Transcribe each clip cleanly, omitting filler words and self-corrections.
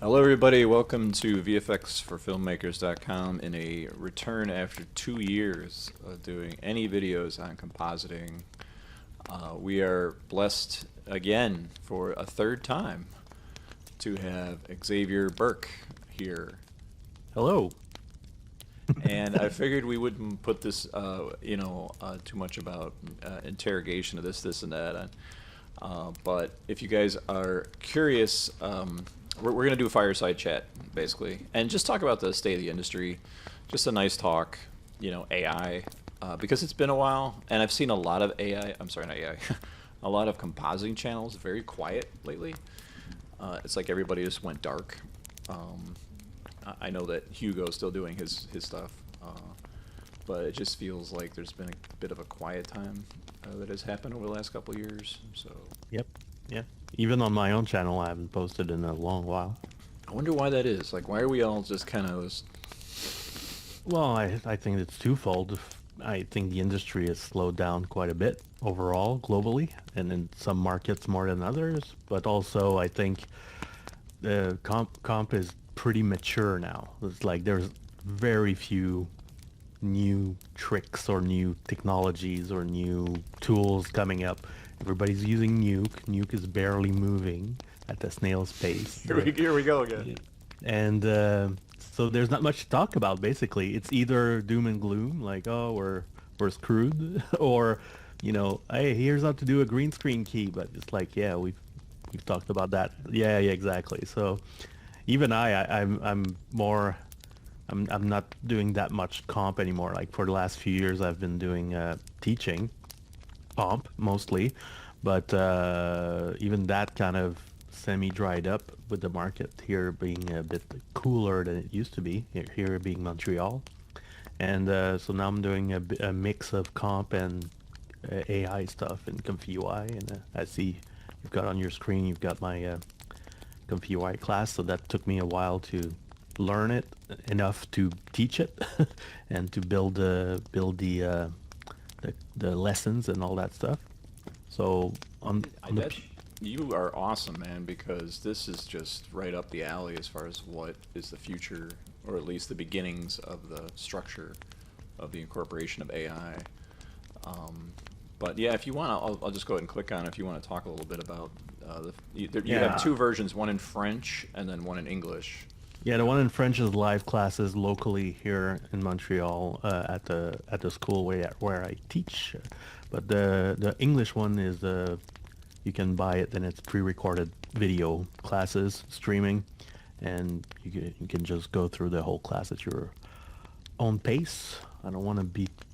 Hello everybody, welcome to VFXforFilmmakers.com in a return after 2 years of doing any videos on compositing. We are blessed again for a third time to have Xavier Bourque here. Hello. And I figured we wouldn't put this, too much about interrogation of this and that. But if you guys are curious, we're going to do a fireside chat, basically, and just talk about the state of the industry. Just a nice talk, AI, because it's been a while, and I've seen a lot of AI, I'm sorry, not AI, a lot of compositing channels very quiet lately. It's like everybody just went dark. I know that Hugo's still doing his stuff, but it just feels like there's been a bit of a quiet time that has happened over the last couple of years. So. Yep. Yeah. Even on my own channel, I haven't posted in a long while. I wonder why that is. Like, why are we all just kind of... Well, I think it's twofold. I think the industry has slowed down quite a bit overall, globally, and in some markets more than others. But also, I think the comp is pretty mature now. It's like there's very few new tricks or new technologies or new tools coming up. Everybody's using Nuke. Nuke is barely moving at a snail's pace. Here we go again. And so there's not much to talk about, basically. It's either doom and gloom, like, oh, we're screwed, or, hey, here's how to do a green screen key. But it's like, yeah, we've talked about that. Yeah, exactly. So even I'm not doing that much comp anymore. Like for the last few years, I've been doing teaching comp mostly, but even that kind of semi-dried up with the market here being a bit cooler than it used to be, here being Montreal. And so now I'm doing a mix of comp and AI stuff in ComfyUI, and I see you've got on your screen, you've got my ComfyUI class, so that took me a while to learn it enough to teach it and to build the lessons and all that stuff. So you are awesome, man, because this is just right up the alley as far as what is the future, or at least the beginnings of the structure of the incorporation of AI. But yeah, if you want, I'll just go ahead and click on it if you want to talk a little bit about you have two versions, one in French and then one in English. Yeah, the one in French is live classes locally here in Montreal at the school where I teach. But the English one is you can buy it, and it's pre-recorded video classes streaming, and you can just go through the whole class at your own pace. I don't want to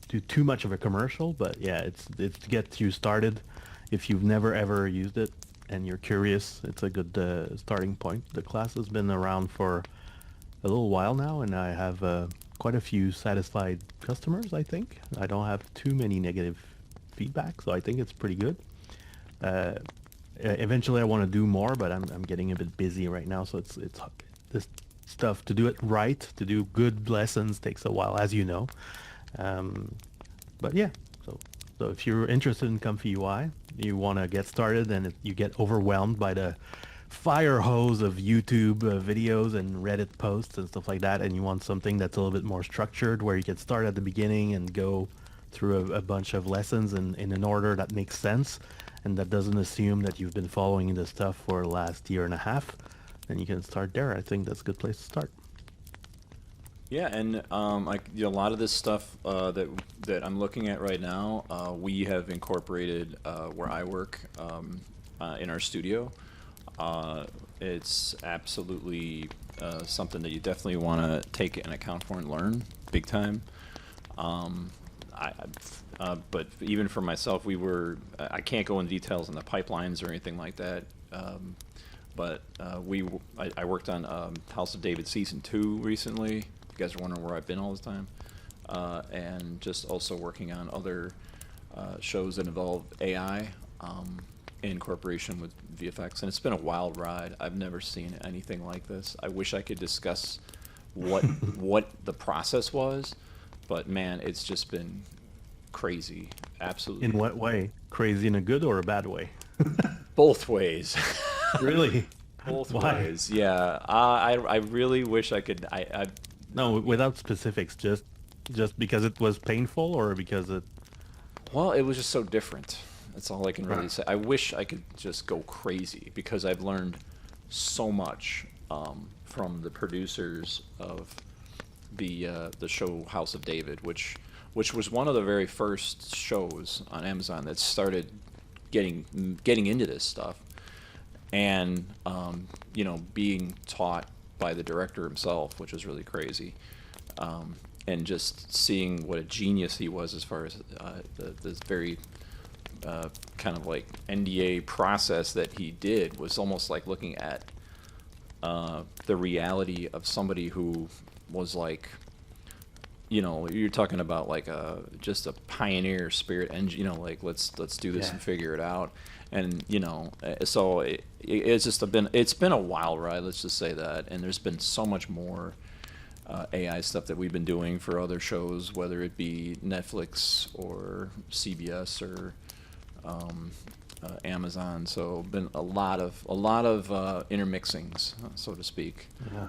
do too much of a commercial, but yeah, it's to get you started. If you've never ever used it and you're curious, it's a good starting point. The class has been around for a little while now, and I have quite a few satisfied customers, I think. I don't have too many negative feedback, so I think it's pretty good. Eventually I want to do more, but I'm getting a bit busy right now, so it's this stuff, to do it right, to do good lessons, takes a while, as you know. But yeah, so if you're interested in ComfyUI, you want to get started, and you get overwhelmed by the fire hose of YouTube videos and Reddit posts and stuff like that, and you want something that's a little bit more structured, where you can start at the beginning and go through a bunch of lessons in an order that makes sense, and that doesn't assume that you've been following this stuff for the last year and a half, then you can start there. I think that's a good place to start. Yeah, and a lot of this stuff that I'm looking at right now, we have incorporated where I work in our studio. It's absolutely something that you definitely want to take into account for and learn big time. But even for myself, I can't go into details on the pipelines or anything like that. But I worked on House of David Season 2 recently. You guys are wondering where I've been all this time. And just also working on other shows that involve AI in cooperation with VFX. And it's been a wild ride. I've never seen anything like this. I wish I could discuss what the process was, but man, it's just been crazy. Absolutely. In what way? Crazy in a good or a bad way? Both ways. Really? Both Why? ways, yeah. I really wish I could. No, without specifics, just because it was painful or because it. Well, it was just so different. That's all I can really Right. say. I wish I could just go crazy because I've learned so much from the producers of the show House of David, which was one of the very first shows on Amazon that started getting into this stuff, and being taught by the director himself, which was really crazy, and just seeing what a genius he was as far as this very kind of like NDA process that he did was almost like looking at the reality of somebody who was like, you're talking about like just a pioneer spirit, and like let's do this Yeah. and figure it out, and so it's been a wild ride. Let's just say that, and there's been so much more AI stuff that we've been doing for other shows, whether it be Netflix or CBS or Amazon. So been a lot of intermixings, so to speak. Yeah.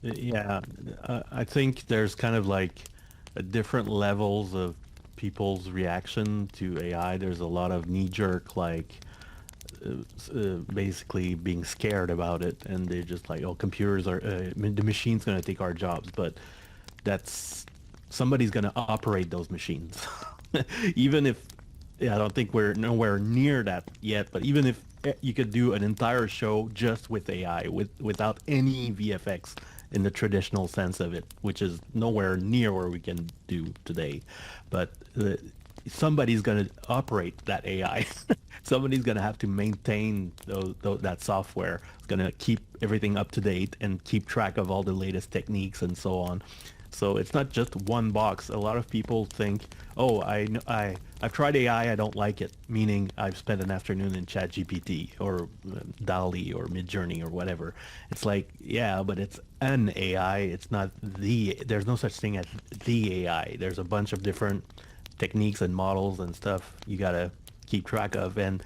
Yeah. I think there's kind of like different levels of people's reaction to AI. There's a lot of knee-jerk, like basically being scared about it, and they're just like, "Oh, computers are the machine's going to take our jobs," but that's somebody's going to operate those machines, even if yeah, I don't think we're nowhere near that yet. But even if you could do an entire show just with AI, without any VFX in the traditional sense of it, which is nowhere near where we can do today, but somebody's going to operate that AI. Somebody's going to have to maintain that software. It's going to keep everything up to date and keep track of all the latest techniques and so on. So it's not just one box. A lot of people think, "Oh, I've tried AI, I don't like it," meaning I've spent an afternoon in ChatGPT or DALL-E or Midjourney or whatever. It's like, yeah, but it's an AI. It's not there's no such thing as the AI. There's a bunch of different techniques and models and stuff you gotta keep track of, and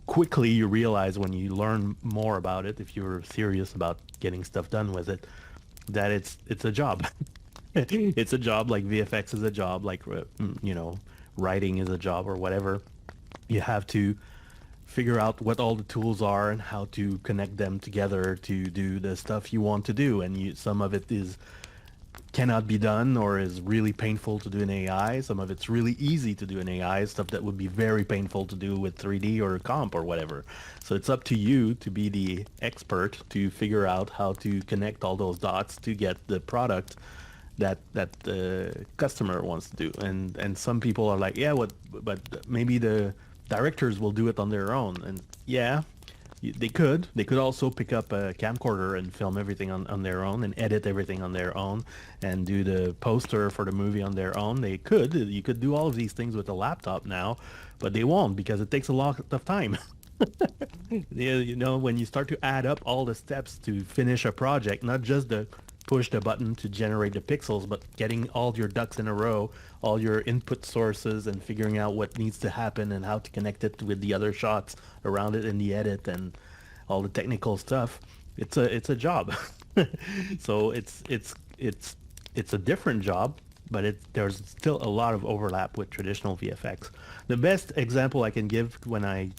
quickly you realize when you learn more about it, if you're serious about getting stuff done with it, that it's a job. It's a job like VFX is a job, like writing is a job or whatever. You have to figure out what all the tools are and how to connect them together to do the stuff you want to do, and some of it is cannot be done or is really painful to do in AI. Some of it's really easy to do in AI, stuff that would be very painful to do with 3D or comp or whatever. So it's up to you to be the expert to figure out how to connect all those dots to get the product that the customer wants to do. And some people are like, yeah, but maybe the directors will do it on their own. And yeah, they could also pick up a camcorder and film everything on their own and edit everything on their own and do the poster for the movie on their own. You could do all of these things with a laptop now, but they won't because it takes a lot of time. Yeah, when you start to add up all the steps to finish a project, not just the push the button to generate the pixels, but getting all your ducks in a row, all your input sources, and figuring out what needs to happen and how to connect it with the other shots around it in the edit and all the technical stuff. It's a job. So it's a different job, but there's still a lot of overlap with traditional VFX. The best example I can give when I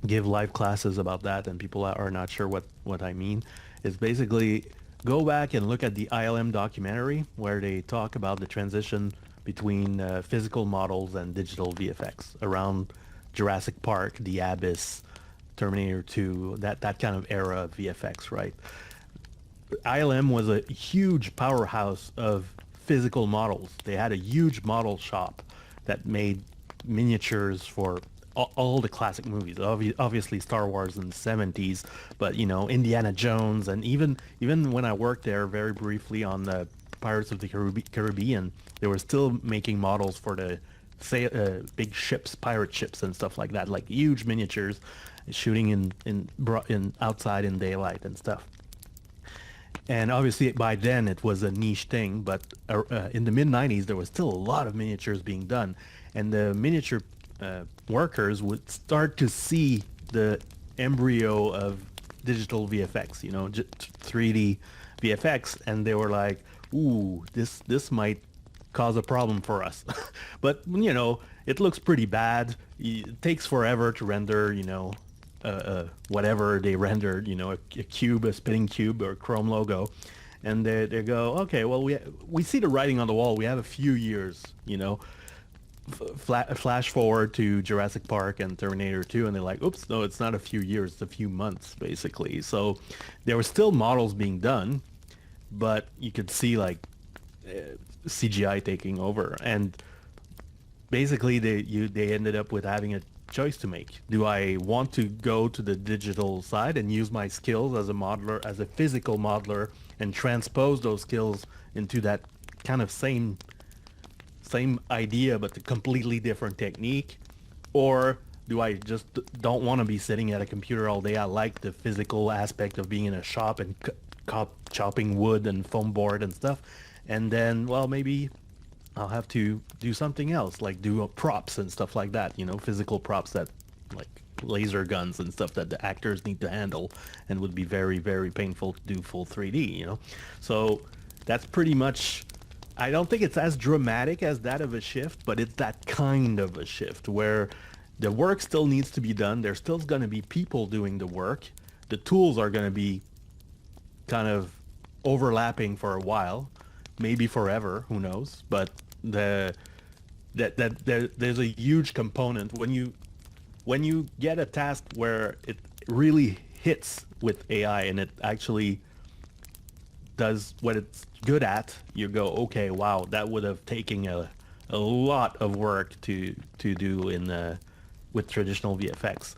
give live classes about that, and people are not sure what I mean, is basically go back and look at the ILM documentary where they talk about the transition between physical models and digital VFX around Jurassic Park, The Abyss, Terminator 2, that kind of era of VFX, right? ILM was a huge powerhouse of physical models. They had a huge model shop that made miniatures for all the classic movies. Obviously Star Wars in the 70s, but Indiana Jones, and even when I worked there very briefly on the Pirates of the Caribbean, they were still making models for the big ships, pirate ships and stuff like that, like huge miniatures, shooting in outside in daylight and stuff. And obviously by then it was a niche thing, but in the mid 90s there was still a lot of miniatures being done, and the miniature workers would start to see the embryo of digital VFX, 3D VFX, and they were like, "Ooh, this might cause a problem for us." But it looks pretty bad. It takes forever to render, whatever they rendered, a cube, a spinning cube, or Chrome logo, and they go, "Okay, well we see the writing on the wall. We have a few years, Flash forward to Jurassic Park and Terminator 2, and they're like, oops, no, it's not a few years, it's a few months, basically." So there were still models being done, but you could see like CGI taking over, and basically they ended up with having a choice to make. Do I want to go to the digital side and use my skills as a modeler, as a physical modeler, and transpose those skills into that kind of same idea but a completely different technique? Or do I just don't want to be sitting at a computer all day? I like the physical aspect of being in a shop and chopping wood and foam board and stuff, and then, well, maybe I'll have to do something else, like do props and stuff like that, physical props, that like laser guns and stuff that the actors need to handle and would be very, very painful to do full 3D. So that's pretty much, I don't think it's as dramatic as that of a shift, but it's that kind of a shift where the work still needs to be done. There's still going to be people doing the work. The tools are going to be kind of overlapping for a while, maybe forever, who knows? But there's a huge component when you get a task where it really hits with AI and it actually does what it's good at. You go, okay, wow, that would have taken a lot of work to do with traditional VFX.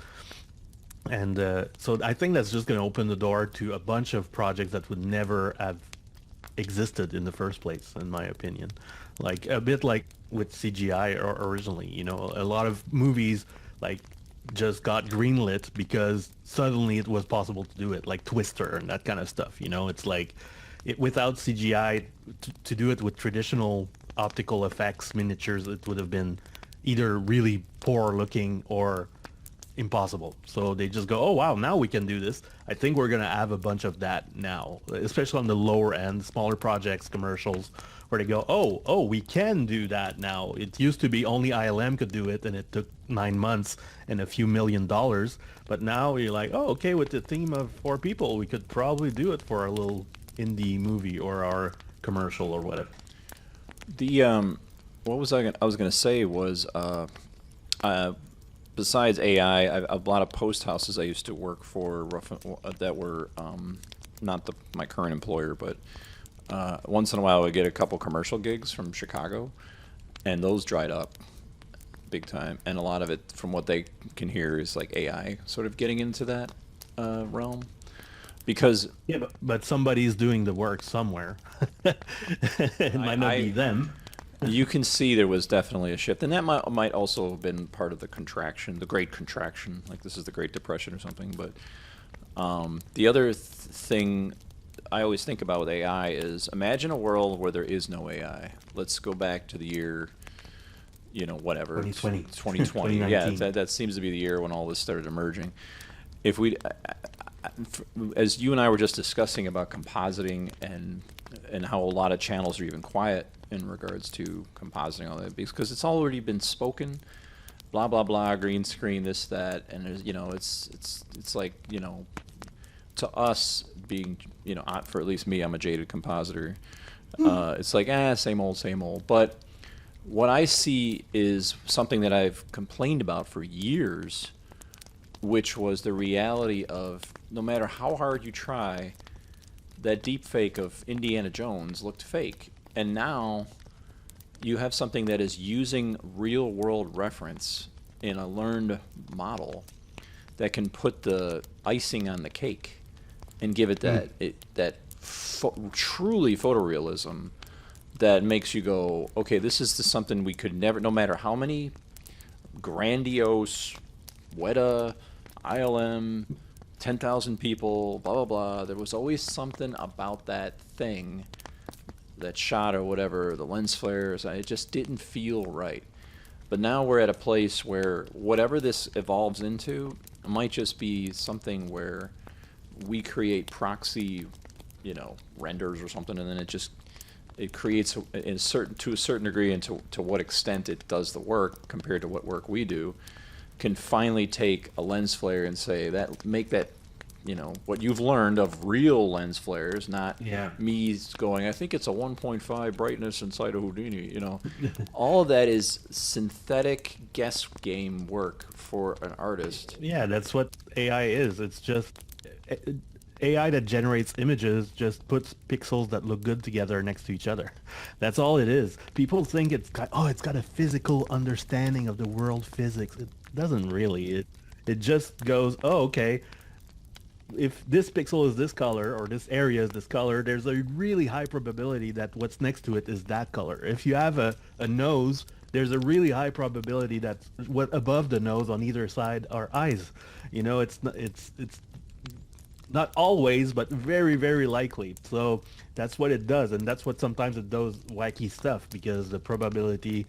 And so I think that's just going to open the door to a bunch of projects that would never have existed in the first place, in my opinion. Like a bit like with CGI originally, a lot of movies like just got greenlit because suddenly it was possible to do it, like Twister and that kind of stuff. It's like without CGI, to do it with traditional optical effects, miniatures, it would have been either really poor looking or impossible. So they just go, oh wow, now we can do this. I think we're gonna have a bunch of that now, especially on the lower end, smaller projects, commercials, where they go, oh, we can do that now. It used to be only ILM could do it, and it took 9 months and a few $1 million. But now you're like, oh, okay, with the theme of 4 people, we could probably do it for a little indie movie or our commercial or whatever. The what was I was gonna say was besides AI, a lot of post houses I used to work for that were not my current employer, but once in a while I would get a couple commercial gigs from Chicago, and those dried up big time. And a lot of it, from what they can hear, is like AI sort of getting into that realm. Because but somebody's doing the work somewhere. It might not be them. You can see there was definitely a shift, and that might also have been part of the contraction, the Great Contraction, like this is the Great Depression or something. But the other thing I always think about with AI is, imagine a world where there is no AI. Let's go back to the year, whatever, 2020. 2020. Yeah, that seems to be the year when all this started emerging. If we, as you and I were just discussing about compositing and how a lot of channels are even quiet in regards to compositing all that, because it's already been spoken, blah blah blah, green screen, this that, and there's, it's like, to us being, for at least me, I'm a jaded compositor. It's like, same old. But what I see is something that I've complained about for years, which was the reality of, no matter how hard you try, that deep fake of Indiana Jones looked fake. And now you have something that is using real world reference in a learned model that can put the icing on the cake and give it that truly photorealism that makes you go, okay, this is something we could never, no matter how many grandiose Weta, ILM, 10,000 people, blah blah blah, there was always something about that thing, that shot or whatever, the lens flares, it just didn't feel right. But now we're at a place where whatever this evolves into might just be something where we create proxy, renders or something, and then it creates to a certain degree, and to what extent it does the work compared to what work we do, can finally take a lens flare and say make that, what you've learned of real lens flares, not Yeah. me going, I think it's a 1.5 brightness inside a Houdini. All of that is synthetic guess game work for an artist. Yeah, that's what AI is. It's just AI that generates images, just puts pixels that look good together next to each other. That's all it is. People think it's got a physical understanding of the world physics. It doesn't really. It just goes, oh, okay, if this pixel is this color or this area is this color, there's a really high probability that what's next to it is that color. If you have a nose, there's a really high probability that what above the nose on either side are eyes. It's not always, but very, very likely. So that's what it does, and that's what sometimes it does wacky stuff, because the probability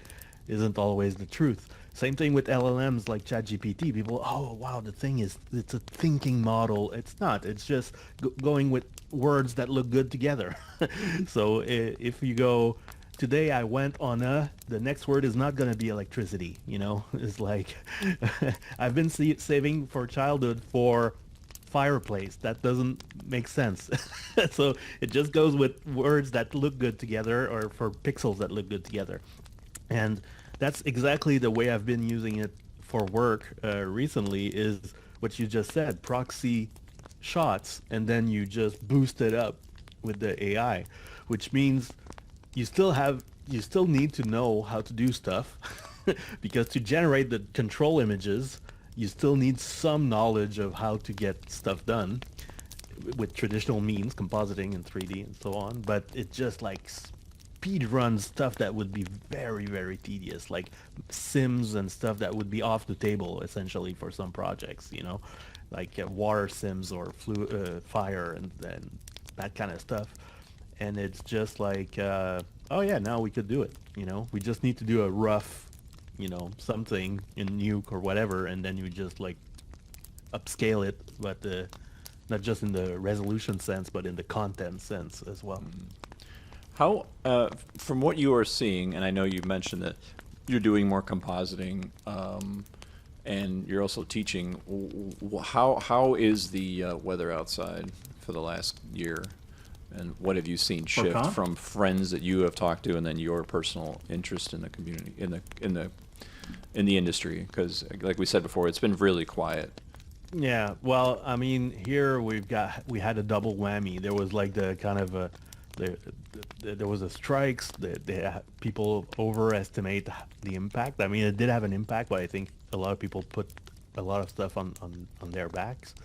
isn't always the truth. Same thing with LLMs like ChatGPT. People, oh wow, it's a thinking model. It's not. It's just going with words that look good together. So if you go, today I went on the next word is not going to be electricity. It's like I've been saving for childhood for fireplace. That doesn't make sense. So it just goes with words that look good together, or for pixels that look good together. And that's exactly the way I've been using it for work recently, is what you just said, proxy shots, and then you just boost it up with the AI, which means you still need to know how to do stuff because to generate the control images, you still need some knowledge of how to get stuff done with traditional means, compositing in 3D and so on. But it just like speed run stuff that would be very, very tedious, like sims and stuff that would be off the table essentially for some projects, like water sims or fire and that kind of stuff. And it's just like, oh yeah, now we could do it. We just need to do a rough, something in Nuke or whatever, and then you just like upscale it, but not just in the resolution sense, but in the content sense as well. How, from what you are seeing, and I know you mentioned that you're doing more compositing, and you're also teaching, how is the weather outside for the last year? And what have you seen shift from friends that you have talked to, and then your personal interest in the community, in the industry? Because, like we said before, it's been really quiet. Yeah, well, I mean, here we had a double whammy. There was like the kind of there was a strikes. People overestimate the impact. I mean, it did have an impact, but I think a lot of people put a lot of stuff on their backs.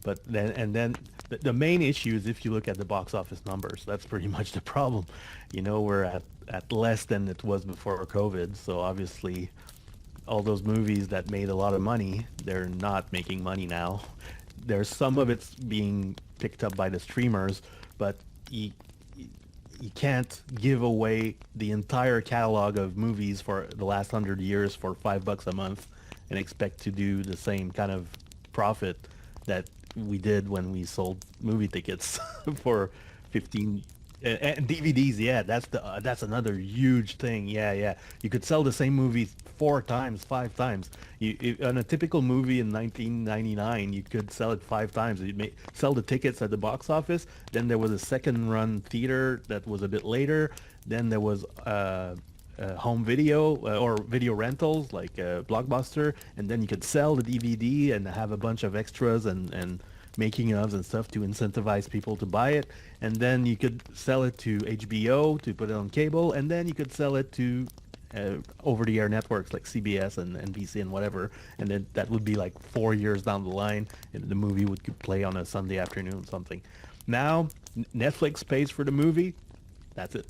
But then the main issue is, if you look at the box office numbers, that's pretty much the problem. We're at less than it was before COVID. So obviously, all those movies that made a lot of money, they're not making money now. There's some of it's being picked up by the streamers, but you can't give away the entire catalog of movies for the last 100 years for $5 a month and expect to do the same kind of profit that we did when we sold movie tickets for 15 and DVDs. Yeah, that's another huge thing. Yeah, you could sell the same movie 4 times, 5 times. On a typical movie in 1999, you could sell it 5 times. You'd sell the tickets at the box office. Then there was a second run theater that was a bit later. Then there was home video or video rentals like Blockbuster, and then you could sell the DVD and have a bunch of extras and making ofs and stuff to incentivize people to buy it. And then you could sell it to HBO to put it on cable, and then you could sell it to over-the-air networks like CBS and NBC and whatever, and then that would be like 4 years down the line, and the movie would play on a Sunday afternoon or something. Now Netflix pays for the movie. That's it.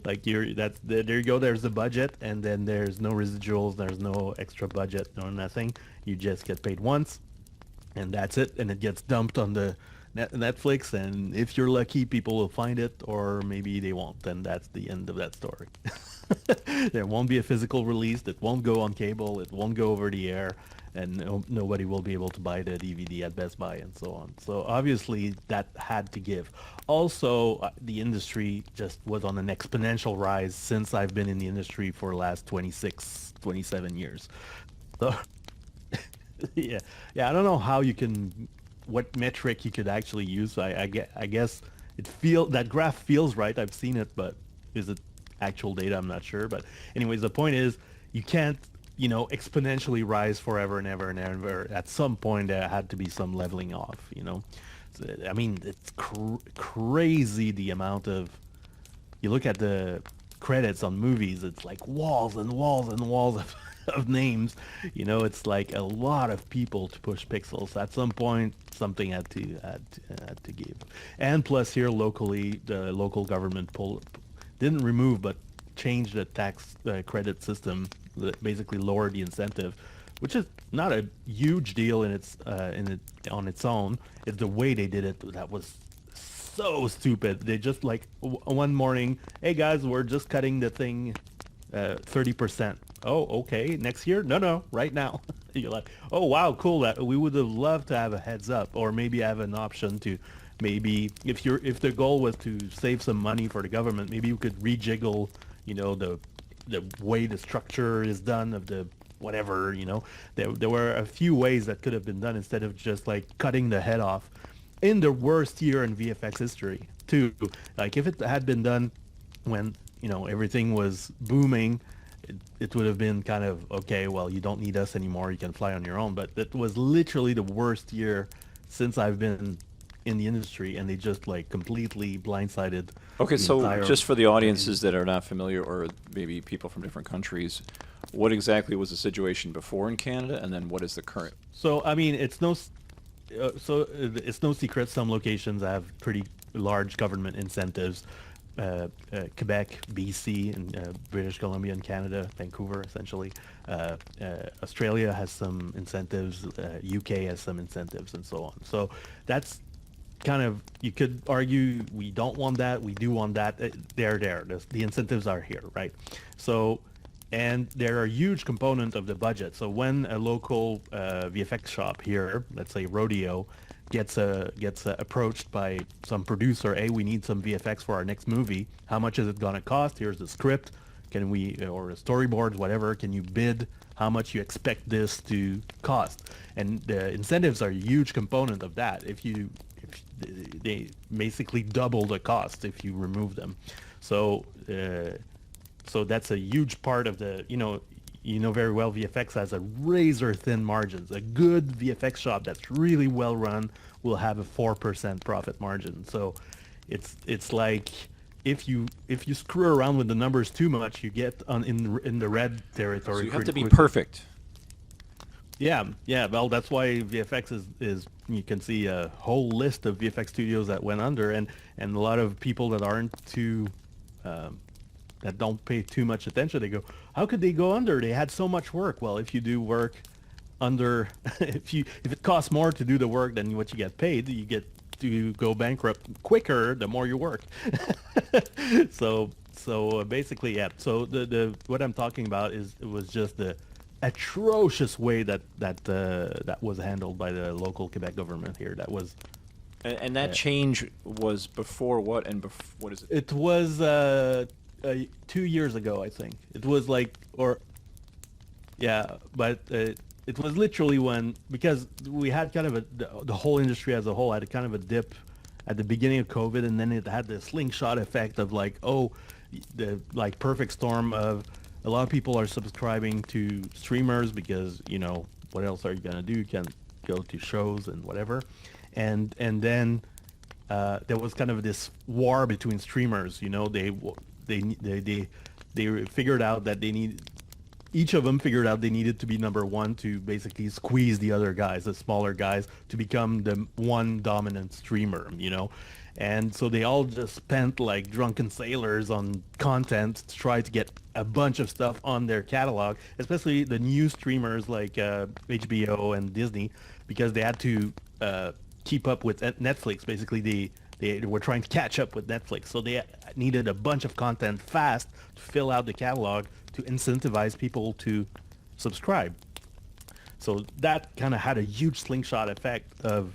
Like there you go. There's the budget, and then there's no residuals. There's no extra budget, no nothing. You just get paid once, and that's it. And it gets dumped on the Netflix, and if you're lucky, people will find it, or maybe they won't. And that's the end of that story. There won't be a physical release. It won't go on cable. It won't go over the air. and nobody will be able to buy the DVD at Best Buy and so on. So obviously that had to give. Also, the industry just was on an exponential rise since I've been in the industry for the last 26, 27 years. So yeah, I don't know how you can, what metric you could actually use. I guess that graph feels right. I've seen it, but is it actual data? I'm not sure. But anyways, the point is you can't, exponentially rise forever and ever and ever. At some point, there had to be some leveling off. I mean, it's crazy the amount of. You look at the credits on movies, it's like walls and walls and walls of names. It's like a lot of people to push pixels. At some point, something had to give. And plus, here locally, the local government didn't remove, but changed the tax credit system that basically lowered the incentive, which is not a huge deal on its own. It's the way they did it that was so stupid. They just like one morning, hey guys, we're just cutting the thing 30%. Oh, okay. Next year? No, right now. You're like, oh wow, cool. That we would have loved to have a heads up, or maybe have an option to maybe if the goal was to save some money for the government, maybe you could rejiggle, the way the structure is done of the whatever. There were a few ways that could have been done instead of just like cutting the head off in the worst year in VFX history too. Like if it had been done when everything was booming, it would have been kind of okay, well, you don't need us anymore, you can fly on your own. But it was literally the worst year since I've been in the industry, and they just like completely blindsided. Okay, so just for the audiences that are not familiar, or maybe people from different countries, what exactly was the situation before in Canada, and then what is the current? So I mean, it's no secret some locations have pretty large government incentives. Quebec, BC, and British Columbia, and Canada, Vancouver, essentially. Australia has some incentives. UK has some incentives, and so on. So that's kind of, you could argue we don't want that, we do want that. They're there. The incentives are here, right? So, and they're a huge component of the budget. So when a local VFX shop here, let's say Rodeo, gets approached by some producer, hey, we need some VFX for our next movie. How much is it gonna cost? Here's the script. Can we, or the storyboards, whatever, can you bid how much you expect this to cost? And the incentives are a huge component of that. If they basically double the cost if you remove them. So that's a huge part of the, very well, VFX has a razor thin margins. A good VFX shop that's really well run will have a 4% profit margin. So it's like if you screw around with the numbers too much, you get in the red territory. So you have to be quickly. perfect. Yeah. Well, that's why VFX is you can see a whole list of VFX studios that went under, and a lot of people that aren't too that don't pay too much attention. They go, how could they go under? They had so much work. Well, if you do work under, if it costs more to do the work than what you get paid, you get to go bankrupt quicker the more you work. So basically, yeah. So the what I'm talking about was just the atrocious way that was handled by the local Quebec government here. That was. And that change was before what, and what is it? It was 2 years ago, I think. It was like, but it was literally because we had kind of the whole industry as a whole had a kind of a dip at the beginning of COVID, and then it had the slingshot effect of like, the like perfect storm of a lot of people are subscribing to streamers because, what else are you gonna do? You can go to shows and whatever. And then there was kind of this war between streamers. They figured out that each of them figured out they needed to be number one to basically squeeze the other guys, the smaller guys, to become the one dominant streamer. And so they all just spent like drunken sailors on content to try to get a bunch of stuff on their catalog, especially the new streamers like HBO and Disney, because they had to keep up with Netflix. Basically, they were trying to catch up with Netflix, so they needed a bunch of content fast to fill out the catalog to incentivize people to subscribe. So that kind of had a huge slingshot effect of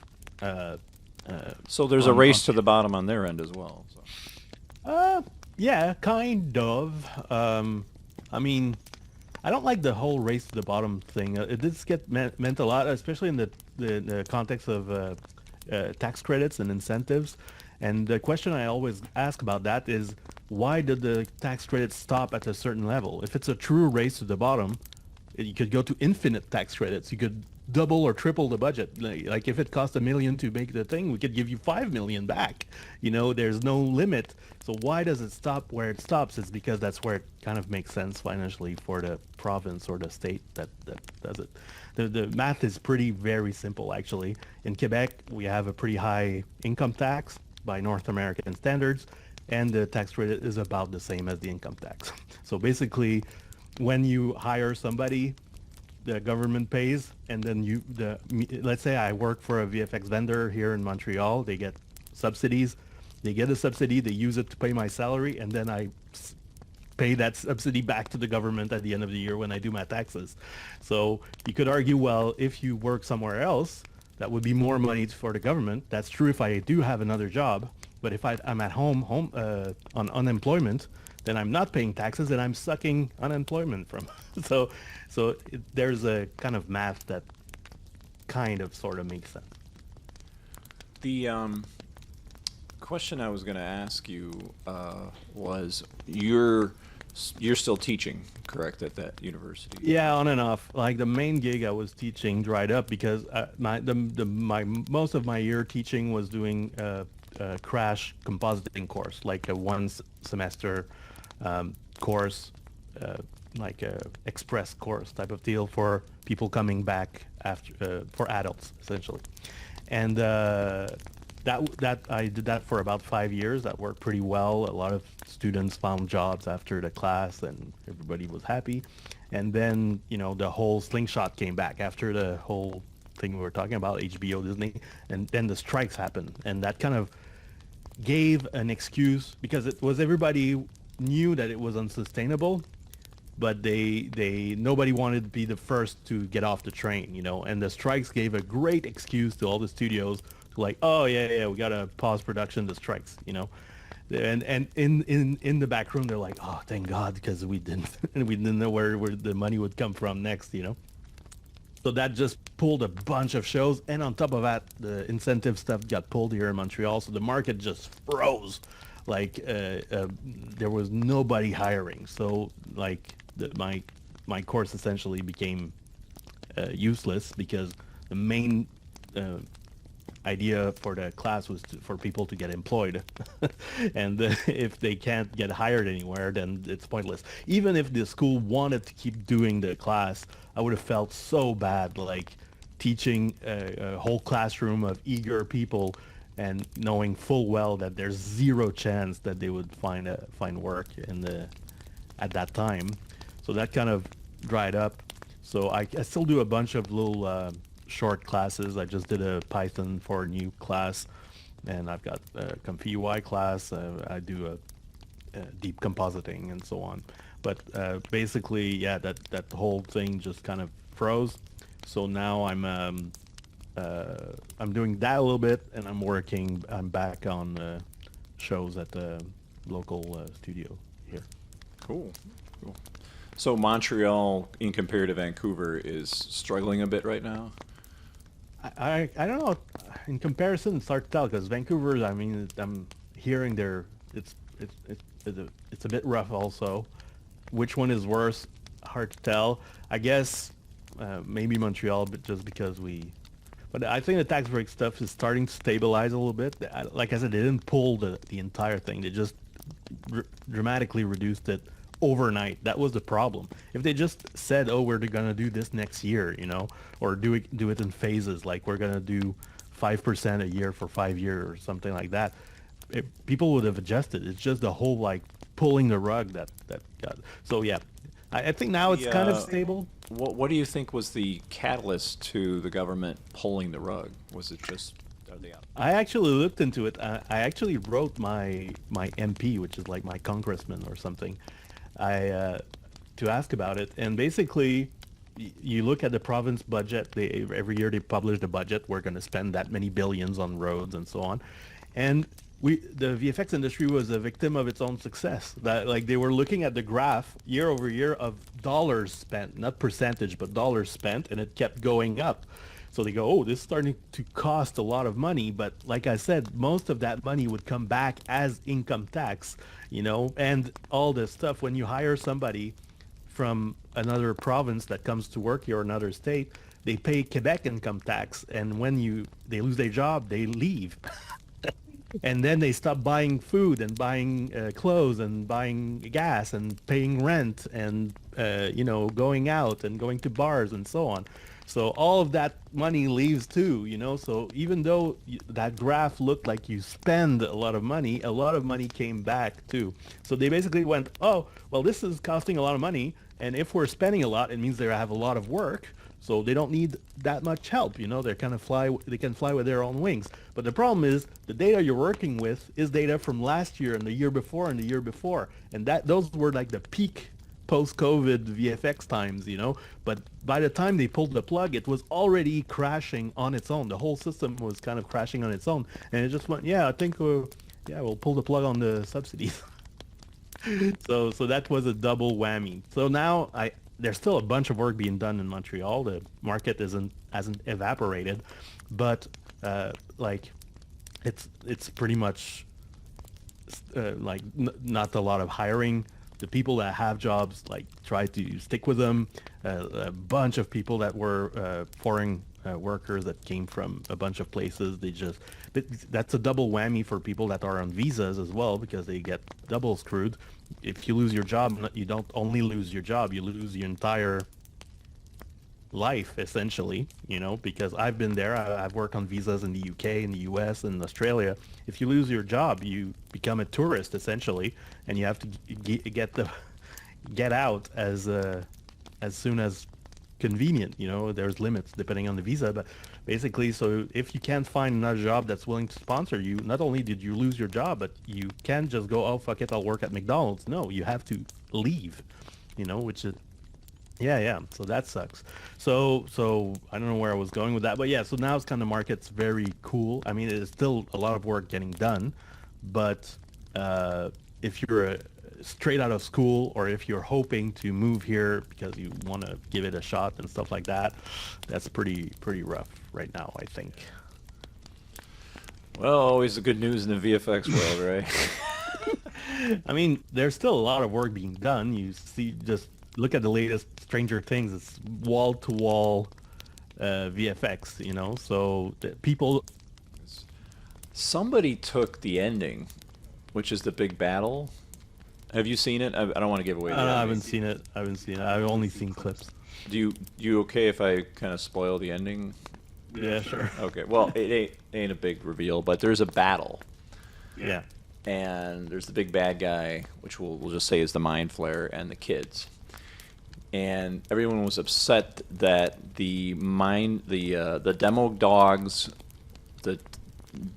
So there's a race to the bottom on their end as well. So. yeah, kind of. I mean, I don't like the whole race to the bottom thing. It did get meant a lot, especially in the context of tax credits and incentives. And the question I always ask about that is, why did the tax credits stop at a certain level? If it's a true race to the bottom, you could go to infinite tax credits. You could double or triple the budget. Like if it cost $1 million to make the thing, we could give you $5 million back. You know, there's no limit. So why does it stop where it stops? It's because that's where it kind of makes sense financially for the province or the state that does it. The math is very simple, actually. In Quebec, we have a pretty high income tax by North American standards, and the tax credit is about the same as the income tax. So basically, when you hire somebody, the government pays, and then let's say I work for a VFX vendor here in Montreal, they get subsidies. They get a subsidy, they use it to pay my salary, and then I pay that subsidy back to the government at the end of the year when I do my taxes. So you could argue, well, if you work somewhere else, that would be more money for the government. That's true if I do have another job. But if I'm at home on unemployment, then I'm not paying taxes and I'm sucking unemployment from. There's a kind of math that kind of sort of makes sense. The question I was going to ask you was, you're still teaching, correct, at that university? Yeah, on and off. Like the main gig I was teaching dried up because my most of my year teaching was doing a crash compositing course, like a semester course, like a express course type of deal for people coming back after for adults essentially, and that I did that for about 5 years. That worked pretty well. A lot of students found jobs after the class, and everybody was happy. And then the whole slingshot came back after the whole thing we were talking about, HBO, Disney, and then the strikes happened, and that kind of gave an excuse because everybody knew that it was unsustainable, but nobody wanted to be the first to get off the train, and the strikes gave a great excuse to all the studios to like, oh yeah, we gotta pause production, the strikes, and in the back room they're like, oh thank God, because we didn't know where the money would come from next, So that just pulled a bunch of shows, and on top of that, the incentive stuff got pulled here in Montreal, so the market just froze. Like there was nobody hiring, so like my course essentially became useless because the main idea for the class was for people to get employed, and if they can't get hired anywhere, then it's pointless. Even if the school wanted to keep doing the class, I would have felt so bad, like teaching a whole classroom of eager people and knowing full well that there's zero chance that they would find work at that time. So that kind of dried up. So I still do a bunch of little short classes. I just did a Python for Nuke class, and I've got a Comfy UI class. I do a deep compositing and so on. But basically, yeah, that whole thing just kind of froze. So now I'm doing that a little bit, and I'm back on shows at the local studio here. Cool. So Montreal, in compared to Vancouver, is struggling a bit right now? I don't know. In comparison, it's hard to tell because Vancouver, I mean, I'm hearing it's a bit rough also. Which one is worse? Hard to tell. I guess maybe Montreal, but just because But I think the tax break stuff is starting to stabilize a little bit. Like I said, they didn't pull the entire thing. They just dramatically reduced it overnight. That was the problem. If they just said, oh, we're gonna do this next year, or do it in phases, like we're gonna do 5% a year for 5 years or something like that, people would have adjusted. It's just the whole like pulling the rug that got. So yeah, I think now it's kind of stable. What do you think was the catalyst to the government pulling the rug? Was it just I actually looked into it. I actually wrote my MP, which is like my congressman or something, to ask about it. And basically, you look at the province budget. Every year they publish the budget. We're going to spend that many billions on roads and so on, and the VFX industry was a victim of its own success. That like they were looking at the graph year over year of dollars spent, not percentage, but dollars spent, and it kept going up. So they go, oh, this is starting to cost a lot of money. But like I said, most of that money would come back as income tax, and all this stuff. When you hire somebody from another province that comes to work here or another state, they pay Quebec income tax. And when they lose their job, they leave. And then they stop buying food and buying clothes and buying gas and paying rent and, going out and going to bars and so on. So all of that money leaves too, So even though that graph looked like you spend a lot of money came back too. So they basically went, oh, well, this is costing a lot of money. And if we're spending a lot, it means they have a lot of work. So they don't need that much help, They kind of they can fly with their own wings. But the problem is the data you're working with is data from last year and the year before and the year before. And those were like the peak post-COVID VFX times, But by the time they pulled the plug, it was already crashing on its own. The whole system was kind of crashing on its own. And it just went, yeah, I think, we'll pull the plug on the subsidies. So that was a double whammy. So now there's still a bunch of work being done in Montreal. The market hasn't evaporated, but it's pretty much not a lot of hiring. The people that have jobs try to stick with them. A bunch of people that were foreign workers that came from a bunch of places. That's a double whammy for people that are on visas as well, because they get double screwed. If you lose your job, you don't only lose your job, you lose your entire life essentially, because I've been there. I've worked on visas in the UK, in the US, and Australia. If you lose your job, you become a tourist essentially, and you have to get out as soon as convenient. There's limits depending on the visa, but basically, so if you can't find another job that's willing to sponsor you, not only did you lose your job, but you can't just go, oh fuck it, I'll work at McDonald's. No, you have to leave, which is yeah, so that sucks. So I don't know where I was going with that, but yeah, so now it's kind of market's very cool. I mean, it is still a lot of work getting done, but if you're straight out of school, or if you're hoping to move here because you want to give it a shot and stuff like that, that's pretty rough right now, I think. Well, always the good news in the VFX world, right? I mean, there's still a lot of work being done. You see, just look at the latest Stranger Things. It's wall-to-wall VFX, so people... Somebody took the ending, which is the big battle. Have you seen it? I don't want to give away the ending. I haven't seen it. I've only seen clips. You okay if I kind of spoil the ending? Yeah, sure. Okay. Well, it ain't a big reveal, but there's a battle. Yeah. And there's the big bad guy, which we'll just say is the Mind Flayer, and the kids. And everyone was upset that the demo dogs, the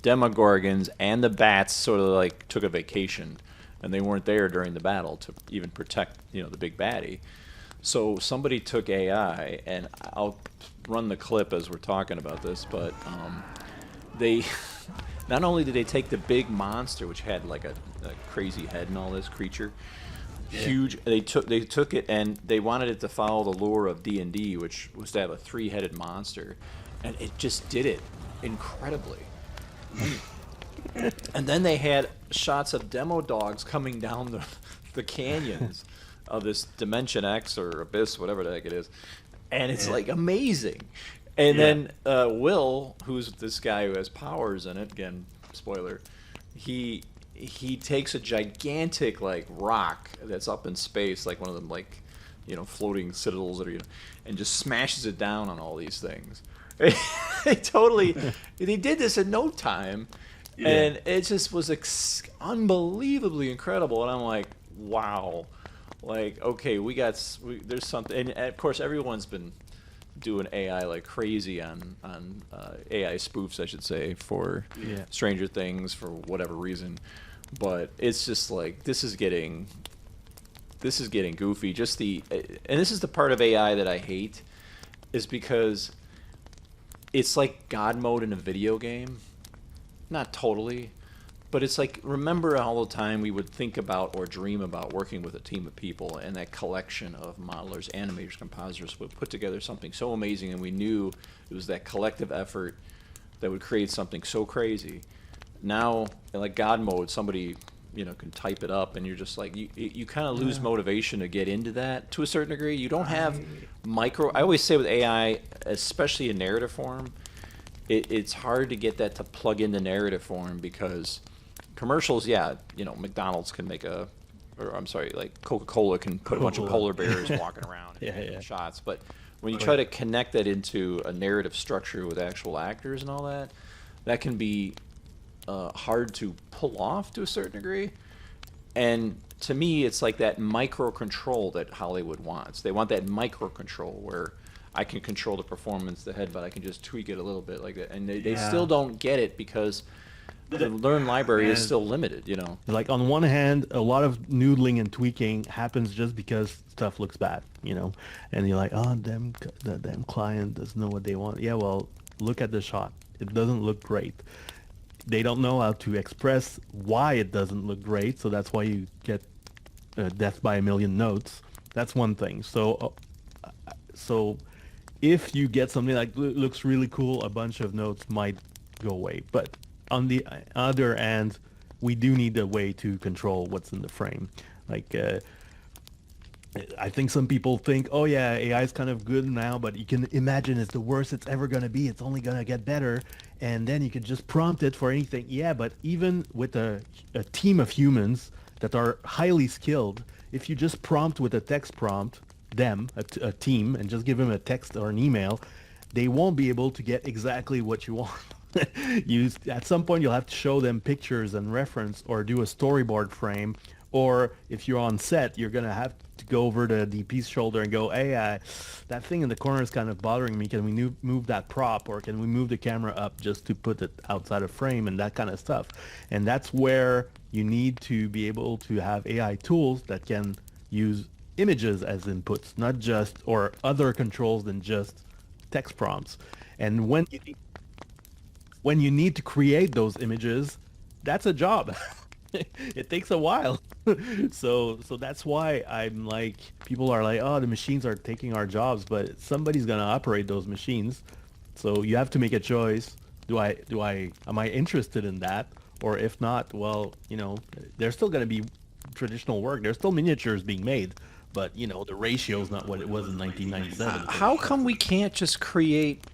Demogorgons, and the bats sort of took a vacation, and they weren't there during the battle to even protect the big baddie. So somebody took AI, and I'll run the clip as we're talking about this, but they not only did they take the big monster, which had a crazy head and all this creature, huge. They took it, and they wanted it to follow the lore of D&D, which was to have a 3-headed monster, and it just did it incredibly. And then they had shots of demo dogs coming down the canyons of this Dimension X or Abyss, whatever the heck it is, and it's amazing. And then Will, who's this guy who has powers in it, again, spoiler, he takes a gigantic rock that's up in space, like one of them floating citadels, and just smashes it down on all these things. They did this in no time, and it just was unbelievably incredible. And I'm like, wow, okay, there's something. And of course, everyone's been doing AI like crazy on AI spoofs, I should say, for Stranger Things for whatever reason. But it's just this is getting this is getting goofy. Just and this is the part of AI that I hate, is because it's like God mode in a video game. Not totally, but it's like, remember all the time we would think about or dream about working with a team of people, and that collection of modelers, animators, compositors would put together something so amazing, and we knew it was that collective effort that would create something so crazy. Now, in like God mode, somebody can type it up, and you're just like, you kind of lose motivation to get into that to a certain degree. You don't have I always say with AI, especially in narrative form, it's hard to get that to plug into narrative form, because commercials, McDonald's can make or I'm sorry, like Coca-Cola can put a bunch of polar bears walking around and shots, but when you try to connect that into a narrative structure with actual actors and all that, that can be hard to pull off to a certain degree. And to me, it's like that micro control that Hollywood wants. They want that micro control where I can control the performance, the head, but I can just tweak it a little bit like that. And they still don't get it, because the learn library is still limited, Like, on one hand, a lot of noodling and tweaking happens just because stuff looks bad, and you're like, oh, the damn client doesn't know what they want. Yeah, well, look at the shot. It doesn't look great. They don't know how to express why it doesn't look great, so that's why you get death by a million notes. That's one thing. So if you get something like looks really cool, a bunch of notes might go away. But on the other hand, we do need a way to control what's in the frame. Like, I think some people think, oh yeah, AI is kind of good now, but you can imagine it's the worst it's ever going to be. It's only going to get better. And then you can just prompt it for anything. Yeah, but even with a team of humans that are highly skilled, if you just prompt with a text prompt, a team, and just give them a text or an email, they won't be able to get exactly what you want. At some point, you'll have to show them pictures and reference, or do a storyboard frame. Or if you're on set, you're going to have to go over to the DP's shoulder and go, hey, that thing in the corner is kind of bothering me. Can we move that prop, or can we move the camera up just to put it outside of frame, and that kind of stuff. And that's where you need to be able to have AI tools that can use images as inputs, not just, or other controls than just text prompts. And when you need to create those images, that's a job. It takes a while. So that's why I'm like, people are like, oh, the machines are taking our jobs, but somebody's gonna operate those machines. So you have to make a choice. Am I interested in that? Or if not, well, there's still gonna be traditional work. There's still miniatures being made, but the ratio is not what it was in 1997. How come we can't just create?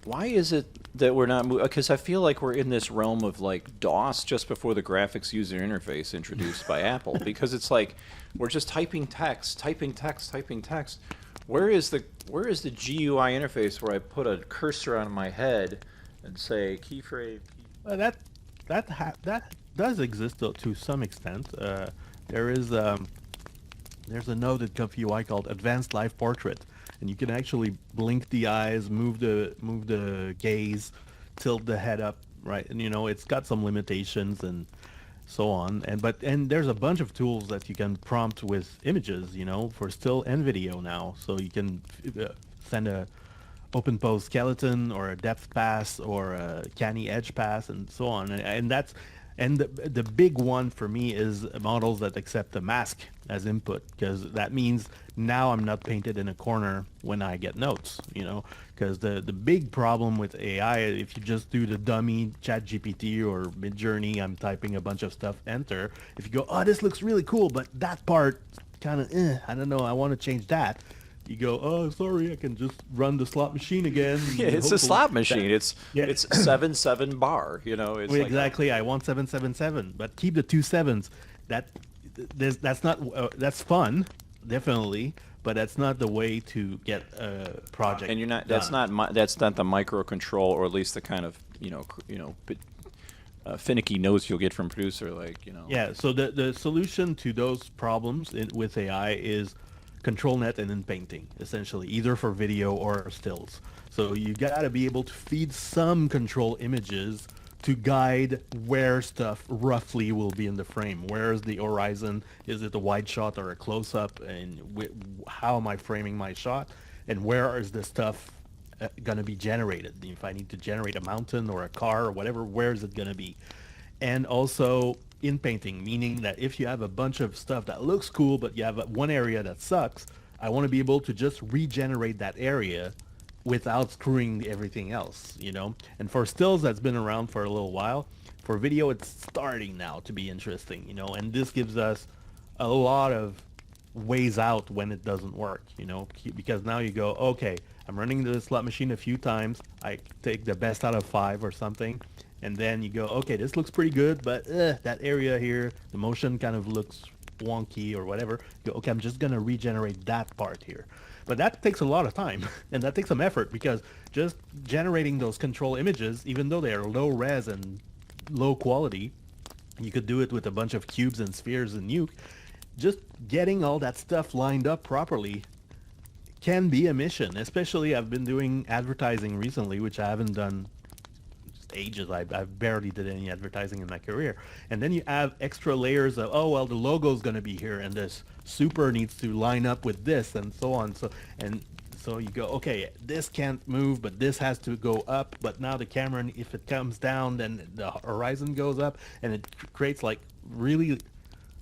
Why is it that we're not? Because I feel like we're in this realm of like DOS just before the graphics user interface introduced by Apple. Because it's like we're just typing text. Where is the GUI interface where I put a cursor on my head and say keyframe? Well, that does exist to some extent. There's a node at ComfyUI called Advanced Live Portrait, and you can actually blink the eyes, move the gaze, tilt the head up, right? And it's got some limitations and so on. And there's a bunch of tools that you can prompt with images, for still and video now. So you can send a open pose skeleton, or a depth pass, or a canny edge pass, and so on. And the big one for me is models that accept a mask as input, because that means now I'm not painted in a corner when I get notes, because the big problem with AI, if you just do the dummy ChatGPT or Midjourney, I'm typing a bunch of stuff, enter. If you go, oh, this looks really cool, but that part kind of, I don't know, I want to change that. You go, oh, sorry, I can just run the slot machine again. Yeah, it's a slot machine. It's 7-7 bar. It's well, exactly. I want 777, but keep the 2 7s. That's not that's fun, definitely, but that's not the way to get a project. And you're not. Done. That's not the microcontrol, or at least the kind of finicky notes you'll get from producer, Yeah. So the solution to those problems with AI is control net and then painting, essentially, either for video or stills. So you got to be able to feed some control images to guide where stuff roughly will be in the frame. Where is the horizon? Is it a wide shot or a close-up? And how am I framing my shot? And where is the stuff going to be generated? If I need to generate a mountain or a car or whatever, where is it going to be? And also in painting, meaning that if you have a bunch of stuff that looks cool, but you have one area that sucks, I want to be able to just regenerate that area without screwing everything else, you know? And for stills, that's been around for a little while. For video, it's starting now to be interesting, you know? And this gives us a lot of ways out when it doesn't work, you know? Because now you go, okay, I'm running the slot machine a few times. I take the best out of 5 or something. And then you go, okay, this looks pretty good, but that area here, the motion kind of looks wonky or whatever. You go, okay, I'm just gonna regenerate that part here. But that takes a lot of time, and that takes some effort, because just generating those control images, even though they are low res and low quality, you could do it with a bunch of cubes and spheres in Nuke. Just getting all that stuff lined up properly can be a mission. Especially, I've been doing advertising recently, which I haven't done ages. I barely did any advertising in my career. And then you have extra layers of, oh, well, the logo's going to be here, and this super needs to line up with this, and so on. So you go, okay, this can't move, but this has to go up. But now the camera, if it comes down, then the horizon goes up, and it creates like really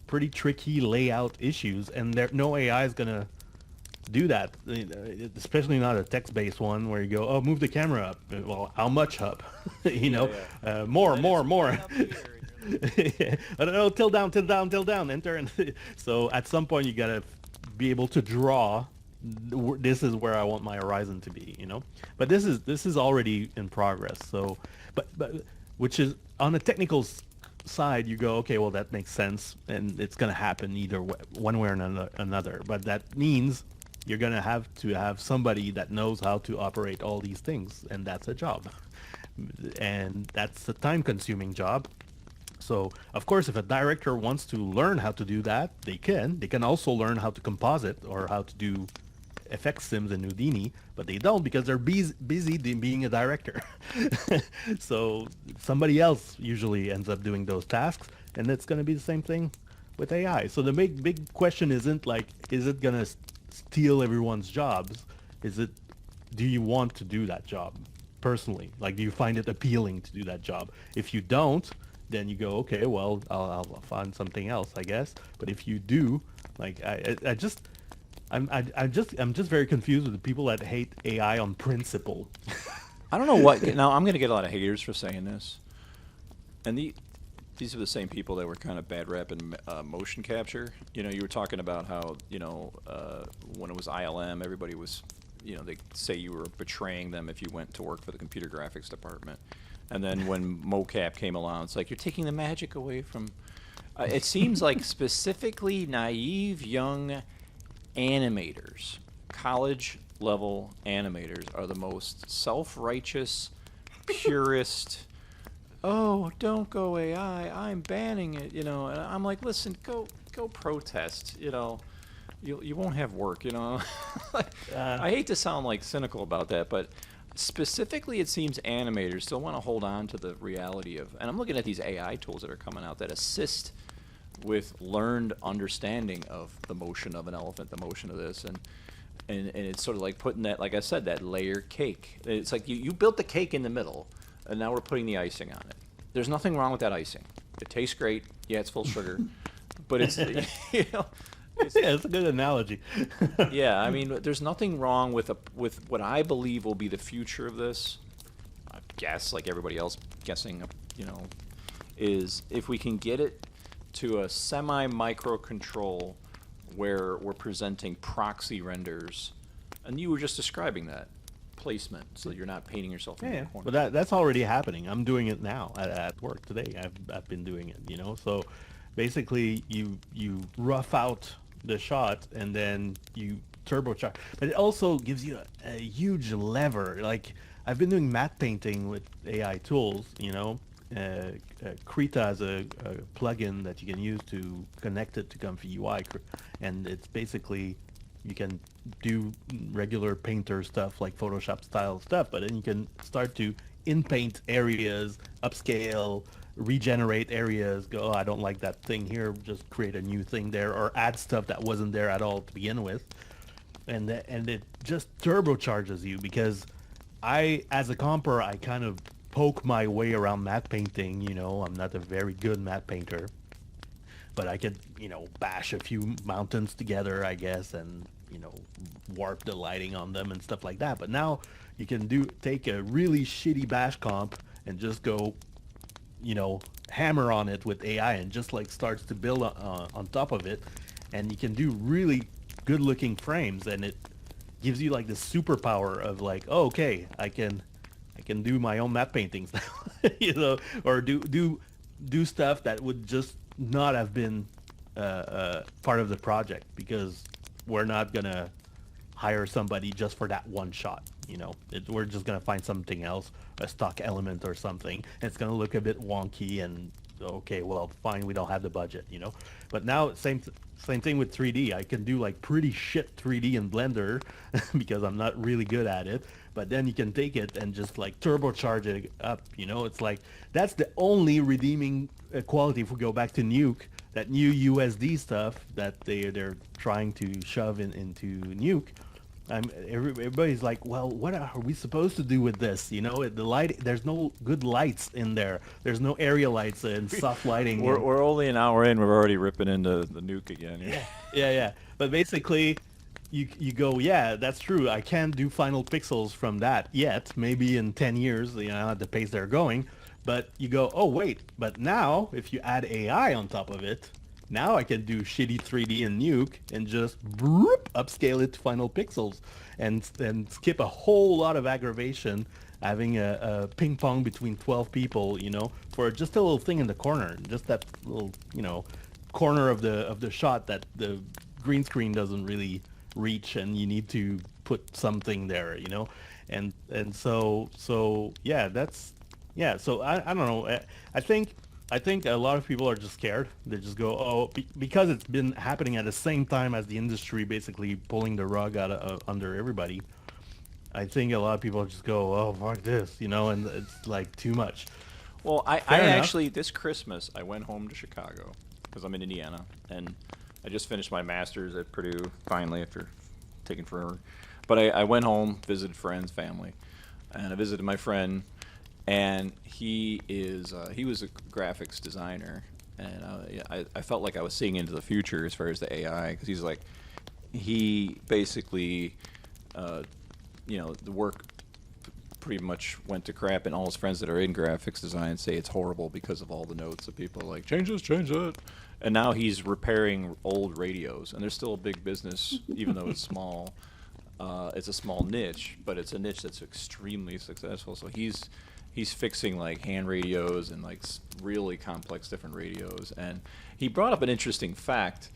pretty tricky layout issues. And no AI is going to do that, especially not a text-based one where you go, oh, move the camera up. Well, how much up? You know, more. I don't know, tilt down, enter. And so at some point you gotta be able to draw. This is where I want my horizon to be, you know. But this is already in progress. So, but which is on the technical side, you go, okay, well, that makes sense, and it's gonna happen either one way or another. But that means you're going to have somebody that knows how to operate all these things, and that's a job. And that's a time-consuming job. So, of course, if a director wants to learn how to do that, they can. They can also learn how to composite or how to do effects sims in Houdini, but they don't because they're busy being a director. So somebody else usually ends up doing those tasks, and it's going to be the same thing with AI. So the big question isn't like, is it going to steal everyone's jobs? Do you want to do that job personally? Like, do you find it appealing to do that job? If you don't, then you go, okay, well, I'll find something else, I guess. But if you do, like, I'm just very confused with the people that hate AI on principle. I don't know what. Now I'm going to get a lot of haters for saying this, and these are the same people that were kind of bad rap in motion capture. You know, you were talking about how, you know, when it was ILM, everybody was, you know, they say you were betraying them if you went to work for the computer graphics department. And then when mocap came along, it's like, you're taking the magic away from... it seems like specifically naive young animators, college-level animators, are the most self-righteous, purist... oh, don't go AI, I'm banning it, you know. And I'm like, listen, go protest, you know. You won't have work, you know. I hate to sound like cynical about that, but specifically it seems animators still want to hold on to the reality of, and I'm looking at these AI tools that are coming out that assist with learned understanding of the motion of an elephant, the motion of this, and it's sort of like putting that, like I said, that layer cake. It's like you built the cake in the middle, and now we're putting the icing on it. There's nothing wrong with that icing. It tastes great. Yeah, it's full sugar, but it's, you know. Yeah, it's a good analogy. Yeah, I mean, there's nothing wrong with what I believe will be the future of this. I guess, like everybody else guessing, you know, is if we can get it to a semi-micro control where we're presenting proxy renders, and you were just describing that placement, so you're not painting yourself in the corner. But that's already happening. I'm doing it now at work today. I've been doing it, you know. So basically, you rough out the shot and then you turbocharge. But it also gives you a huge lever. Like, I've been doing matte painting with AI tools, you know. Krita has a plugin that you can use to connect it to Comfy UI, and it's basically, you can do regular painter stuff like Photoshop style stuff, but then you can start to in-paint areas, upscale, regenerate areas, go, oh, I don't like that thing here, just create a new thing there, or add stuff that wasn't there at all to begin with. And it just turbocharges you, because as a comper, I kind of poke my way around matte painting. You know, I'm not a very good matte painter, but I could, bash a few mountains together, I guess, and, warp the lighting on them and stuff like that. But now you can take a really shitty bash comp and just go, hammer on it with AI, and just like starts to build on top of it. And you can do really good looking frames, and it gives you like this superpower of like, oh, okay, I can do my own matte paintings now, or do stuff that would just not have been part of the project, because we're not gonna hire somebody just for that one shot. We're just gonna find something else, a stock element or something, and it's gonna look a bit wonky, and okay, well, fine, we don't have the budget. But now same thing with 3D. I can do like pretty shit 3D in Blender because I'm not really good at it. But then you can take it and just like turbocharge it up. It's like that's the only redeeming quality. If we go back to Nuke, that new USD stuff that they're trying to shove into Nuke. Everybody's like, well, what are we supposed to do with this? The light, there's no good lights in there. There's no area lights and soft lighting. We're only an hour in. We're already ripping into the Nuke again. Yeah. But basically, you go, yeah, that's true. I can't do final pixels from that yet. Maybe in 10 years, at the pace they're going. But you go, oh, wait. But now, if you add AI on top of it, now I can do shitty 3D in Nuke and just upscale it to final pixels, and skip a whole lot of aggravation, having a ping pong between 12 people, for just a little thing in the corner, just that little, corner of the shot that the green screen doesn't really reach, and you need to put something there, and so yeah, so I don't know. I think a lot of people are just scared. They just go, oh, because it's been happening at the same time as the industry basically pulling the rug out under everybody. I think a lot of people just go, oh, fuck this, and it's like too much. Well, I actually, this Christmas, I went home to Chicago because I'm in Indiana, and I just finished my master's at Purdue, finally, after taking forever. But I went home, visited friends, family, and I visited my friend, and he was a graphics designer, and I felt like I was seeing into the future as far as the AI, because he basically, the work pretty much went to crap, and all his friends that are in graphics design say it's horrible because of all the notes that people are like, change this, change that. And now he's repairing old radios, and there's still a big business, even though it's small. It's a small niche, but it's a niche that's extremely successful. So he's fixing like hand radios and like really complex different radios. And he brought up an interesting fact.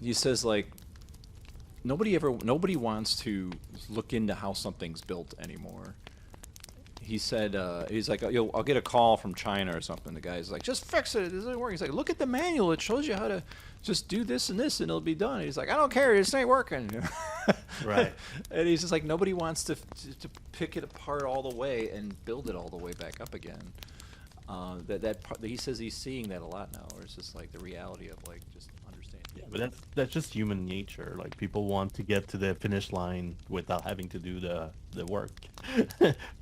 He says like nobody wants to look into how something's built anymore. He said, he's like, I'll get a call from China or something. The guy's like, just fix it. It doesn't work. He's like, look at the manual. It shows you how to just do this and this, and it'll be done. He's like, I don't care. This ain't working. Right. And he's just like, nobody wants to pick it apart all the way and build it all the way back up again. That part, he says he's seeing that a lot now, where it's just like the reality of like just understanding. Yeah, but that's just human nature. Like people want to get to the finish line without having to do the work.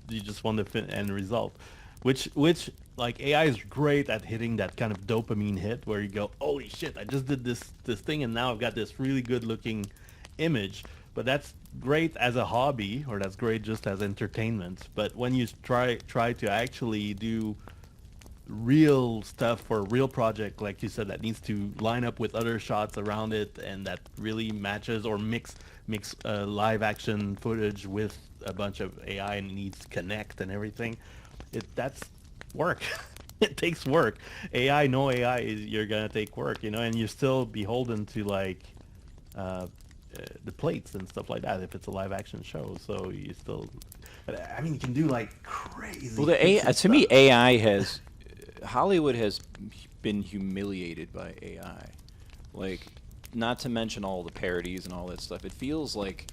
You just want the end result, which like AI is great at hitting that kind of dopamine hit where you go, holy shit, I just did this thing and now I've got this really good looking image. But that's great as a hobby, or that's great just as entertainment. But when you try to actually do real stuff for a real project, like you said, that needs to line up with other shots around it, and that really matches or mix live action footage with a bunch of AI, and needs to connect and everything, that's work. It takes work. No AI, you're gonna take work, and you're still beholden to like the plates and stuff like that if it's a live action show. So you still, I mean, you can do like crazy. Well, to me, AI has Hollywood has been humiliated by AI. Like, not to mention all the parodies and all that stuff. It feels like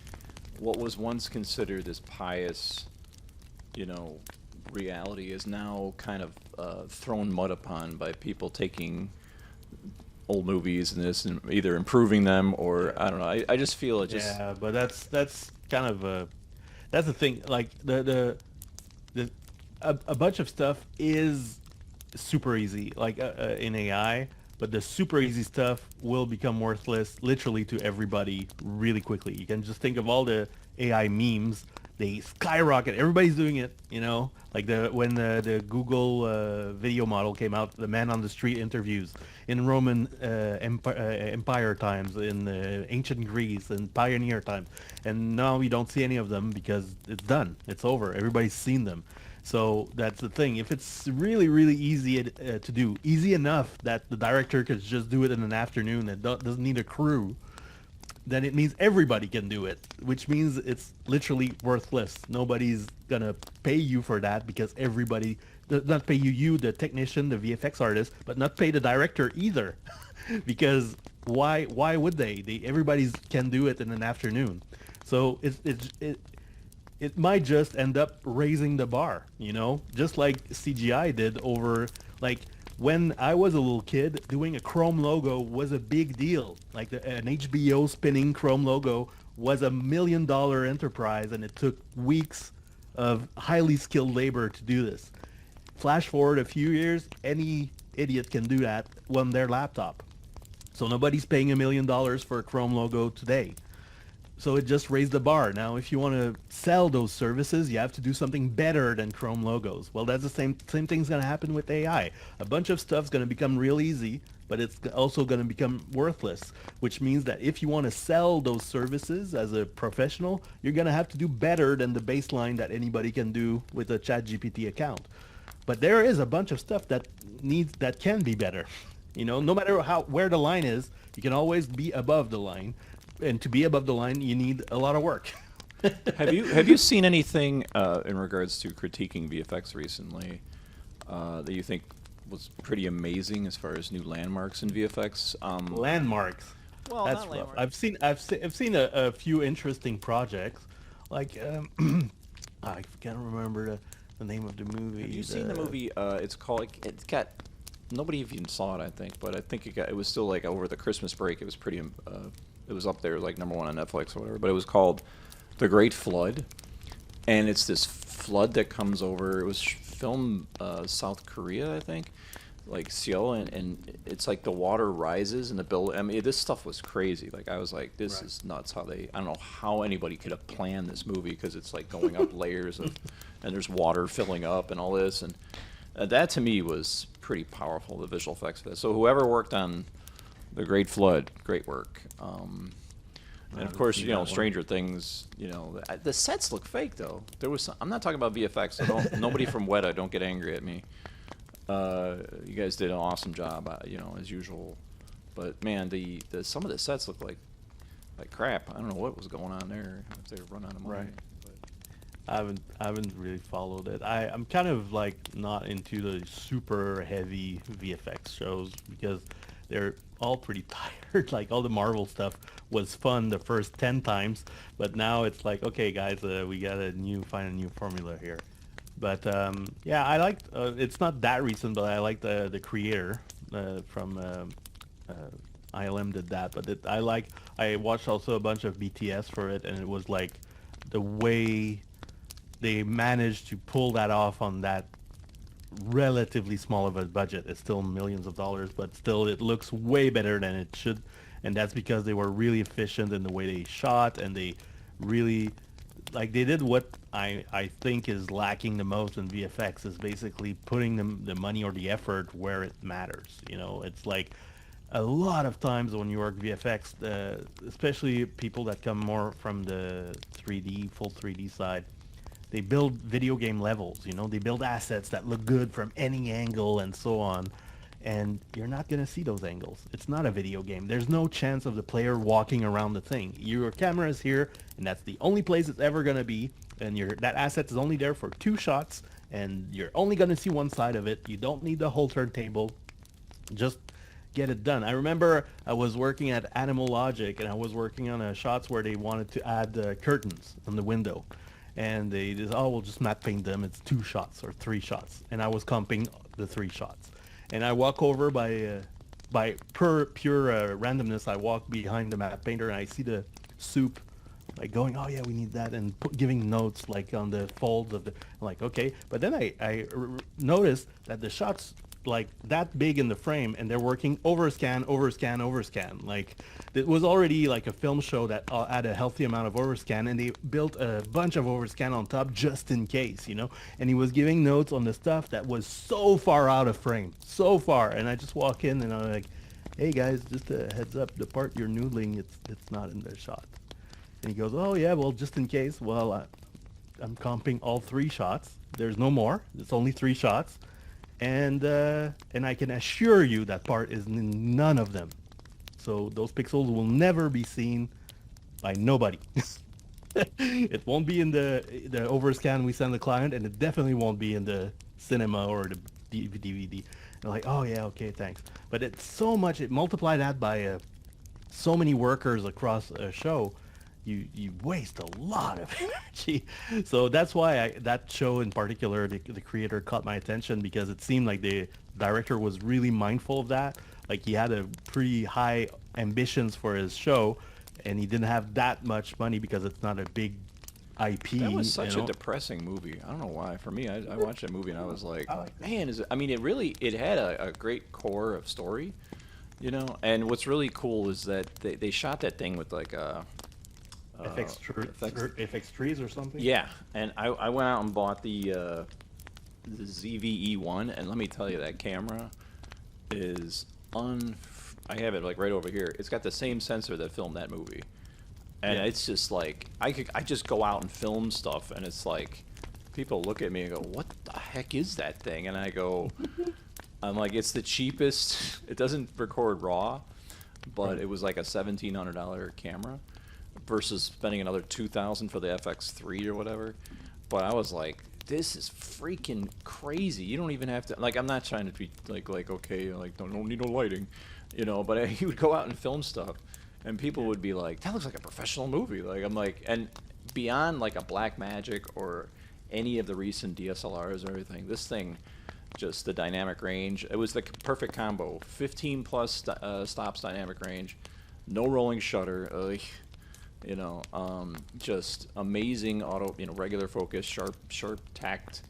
what was once considered this pious, reality is now kind of thrown mud upon by people taking old movies and this and either improving them or I don't know. I just feel it just Yeah, but that's kind of that's the thing. Like the a bunch of stuff is super easy, like in AI, but the super easy stuff will become worthless literally to everybody really quickly. You can just think of all the AI memes. They skyrocket. Everybody's doing it, you know? Like when the Google video model came out, the man on the street interviews in Roman Empire times, in ancient Greece, and pioneer times. And now we don't see any of them because it's done. It's over. Everybody's seen them. So that's the thing. If it's really, really easy to do, easy enough that the director could just do it in an afternoon and doesn't need a crew, then it means everybody can do it, which means it's literally worthless. Nobody's gonna pay you for that because everybody does not pay you, the technician, the VFX artist, but not pay the director either, because why would they? Everybody can do it in an afternoon. So it might just end up raising the bar, you know, just like CGI did over, like, when I was a little kid, doing a Chrome logo was a big deal. Like an HBO spinning Chrome logo was $1 million enterprise, and it took weeks of highly skilled labor to do this. Flash forward a few years, any idiot can do that on their laptop. So nobody's paying $1 million for a Chrome logo today. So it just raised the bar. Now, if you want to sell those services, you have to do something better than Chrome logos. Well, that's the same thing's going to happen with AI. A bunch of stuff's going to become real easy, but it's also going to become worthless, which means that if you want to sell those services as a professional, you're going to have to do better than the baseline that anybody can do with a ChatGPT account. But there is a bunch of stuff that can be better. You know, no matter where the line is, you can always be above the line. And to be above the line, you need a lot of work. have you seen anything in regards to critiquing VFX recently that you think was pretty amazing as far as new landmarks in VFX? Landmarks. Well, That's not rough. landmarks. I've seen a few interesting projects. Like I can't remember the name of the movie. Have you seen the movie? It's called. It's got. Nobody even saw it, I think, but I think it was still like over the Christmas break. It was pretty. It was up there like #1 on Netflix or whatever. But it was called The Great Flood, and it's this flood that comes over. It was filmed South Korea, I think, like Seoul, and it's like the water rises and the build. I mean, this stuff was crazy. Like I was like, this is nuts. How I don't know how anybody could have planned this movie because it's like going up layers of, and there's water filling up and all this, and that to me was pretty powerful. The visual effects for that. So whoever worked on The Great Flood, great work. And of course, you know, Stranger Things. You know, the sets look fake though. There was I'm not talking about VFX. So nobody from Weta, don't get angry at me. You guys did an awesome job, you know, as usual. But man, the some of the sets look like crap. I don't know what was going on there. If they run out of money. Right. But. I haven't really followed it. I'm kind of like not into the super heavy VFX shows because they're all pretty tired. Like all the Marvel stuff was fun the first 10 times, but now it's like, okay guys, we gotta find a new formula here. But yeah, I liked, it's not that recent, but I like the creator from ILM did that, but I watched also a bunch of BTS for it, and it was like the way they managed to pull that off on that relatively small of a budget. It's still millions of dollars, but still it looks way better than it should, and that's because they were really efficient in the way they shot, and they really, like, they did what I think is lacking the most in VFX, is basically putting the money or the effort where it matters. You know, it's like a lot of times when you work VFX, especially people that come more from the 3D, full 3D side, they build video game levels, you know, they build assets that look good from any angle and so on. And you're not going to see those angles. It's not a video game. There's no chance of the player walking around the thing. Your camera is here, and that's the only place it's ever going to be. And that asset is only there for 2 shots, and you're only going to see one side of it. You don't need the whole turntable. Just get it done. I remember I was working at Animal Logic, and I was working on shots where they wanted to add curtains on the window. and they just, oh, we'll just matte paint them. It's 2 shots or 3 shots, and I was comping the 3 shots, and I walk over by pure randomness. I walk behind the matte painter, and I see the soup like going, oh yeah, we need that, and giving notes like on the folds of the, I'm like, okay. But then I noticed that the shots like that big in the frame, and they're working overscan, overscan, overscan. Like it was already like a film show that had a healthy amount of overscan, and they built a bunch of overscan on top just in case, you know. And he was giving notes on the stuff that was so far out of frame, so far. And I just walk in and I'm like, hey guys, just a heads up, the part you're noodling, it's not in the shot. And he goes, oh yeah, well, just in case. Well, I'm comping all 3 shots. There's no more. It's only 3 shots. And I can assure you that part is in none of them. So those pixels will never be seen by nobody. It won't be in the overscan we send the client, and it definitely won't be in the cinema or the DVD. They're like, oh yeah, okay, thanks. But it's so much, it multiplied that by so many workers across a show. You waste a lot of energy. So that's why that show in particular, the creator caught my attention, because it seemed like the director was really mindful of that. Like he had a pretty high ambitions for his show, and he didn't have that much money because it's not a big IP. That was such a depressing movie. I don't know why. For me, I watched that movie and I was like, man, is it? I mean, it had a great core of story, you know. And what's really cool is that they shot that thing with like a FX trees or something. Yeah, and I went out and bought the ZVE1, and let me tell you, that camera is I have it like right over here. It's got the same sensor that filmed that movie, and it's just like I just go out and film stuff, and it's like people look at me and go, "What the heck is that thing?" And I go, I'm like, it's the cheapest. It doesn't record RAW, but it was like a $1,700 camera versus spending another $2,000 for the FX3 or whatever. But I was like, this is freaking crazy. You don't even have to, like, I'm not trying to be like okay, like don't need no lighting, you know. But he would go out and film stuff, and people would be like, that looks like a professional movie. Like, I'm like, and beyond like a Blackmagic or any of the recent DSLRs or everything, this thing, just the dynamic range, it was the perfect combo. 15 plus stops dynamic range, no rolling shutter, you know, just amazing auto, you know, regular focus, sharp tact,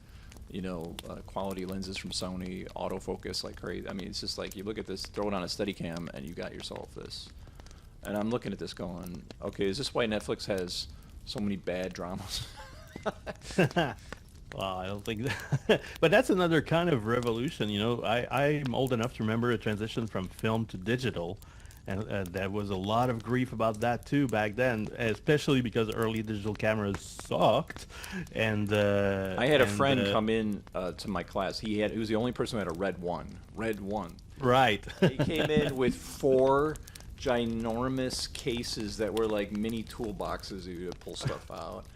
you know, quality lenses from Sony, autofocus like crazy. I mean, it's just like, you look at this, throw it on a Steadicam, and you got yourself this. And I'm looking at this going, okay, is this why Netflix has so many bad dramas? Well, I don't think that. But that's another kind of revolution, you know. I'm old enough to remember a transition from film to digital, and there was a lot of grief about that too back then, especially because early digital cameras sucked. And I had a friend come in to my class. He was the only person who had a red one. Right. He came in with 4 ginormous cases that were like mini toolboxes you could pull stuff out.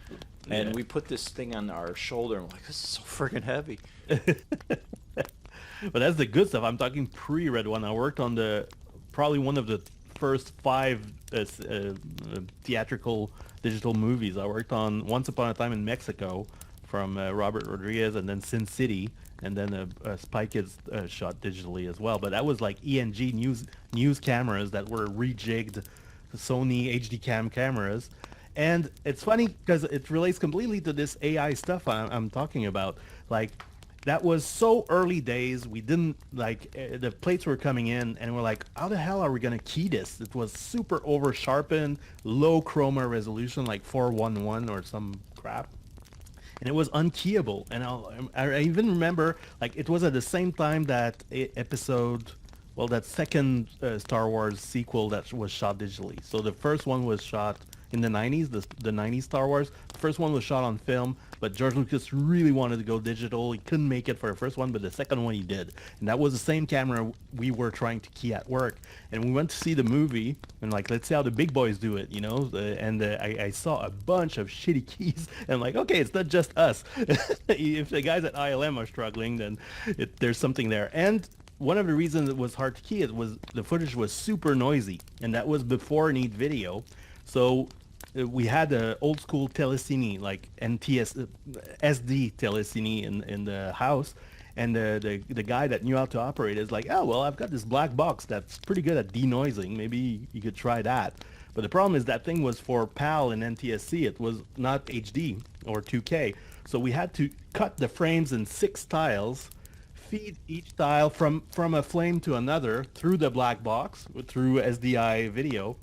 And we put this thing on our shoulder, and we're like, this is so freaking heavy. But that's the good stuff. I'm talking pre-Red One. I worked on probably one of the first 5 theatrical digital movies. I worked on Once Upon a Time in Mexico from Robert Rodriguez, and then Sin City, and then Spy Kids shot digitally as well. But that was like ENG news cameras that were rejigged Sony HD cam cameras. And it's funny because it relates completely to this AI stuff I'm talking about. Like, that was so early days. We didn't, like, the plates were coming in, and we're like, how the hell are we going to key this? It was super over sharpened, low chroma resolution, like 411 or some crap. And it was unkeyable. And I even remember, like, it was at the same time that that second Star Wars sequel that was shot digitally. So the first one was shot in the 90s, the 90s Star Wars. The first one was shot on film, but George Lucas really wanted to go digital. He couldn't make it for the first one, but the second one he did. And that was the same camera we were trying to key at work. And we went to see the movie, and like, let's see how the big boys do it, you know? I saw a bunch of shitty keys, and like, okay, it's not just us. If the guys at ILM are struggling, then there's something there. And one of the reasons it was hard to key it was the footage was super noisy, and that was before Neat Video. So we had a old school telecine, like SD telecine in the house, and the guy that knew how to operate is like, oh well, I've got this black box that's pretty good at denoising. Maybe you could try that. But the problem is that thing was for PAL and NTSC. It was not HD or 2K. So we had to cut the frames in 6 tiles, feed each tile from a flame to another through the black box, through SDI video.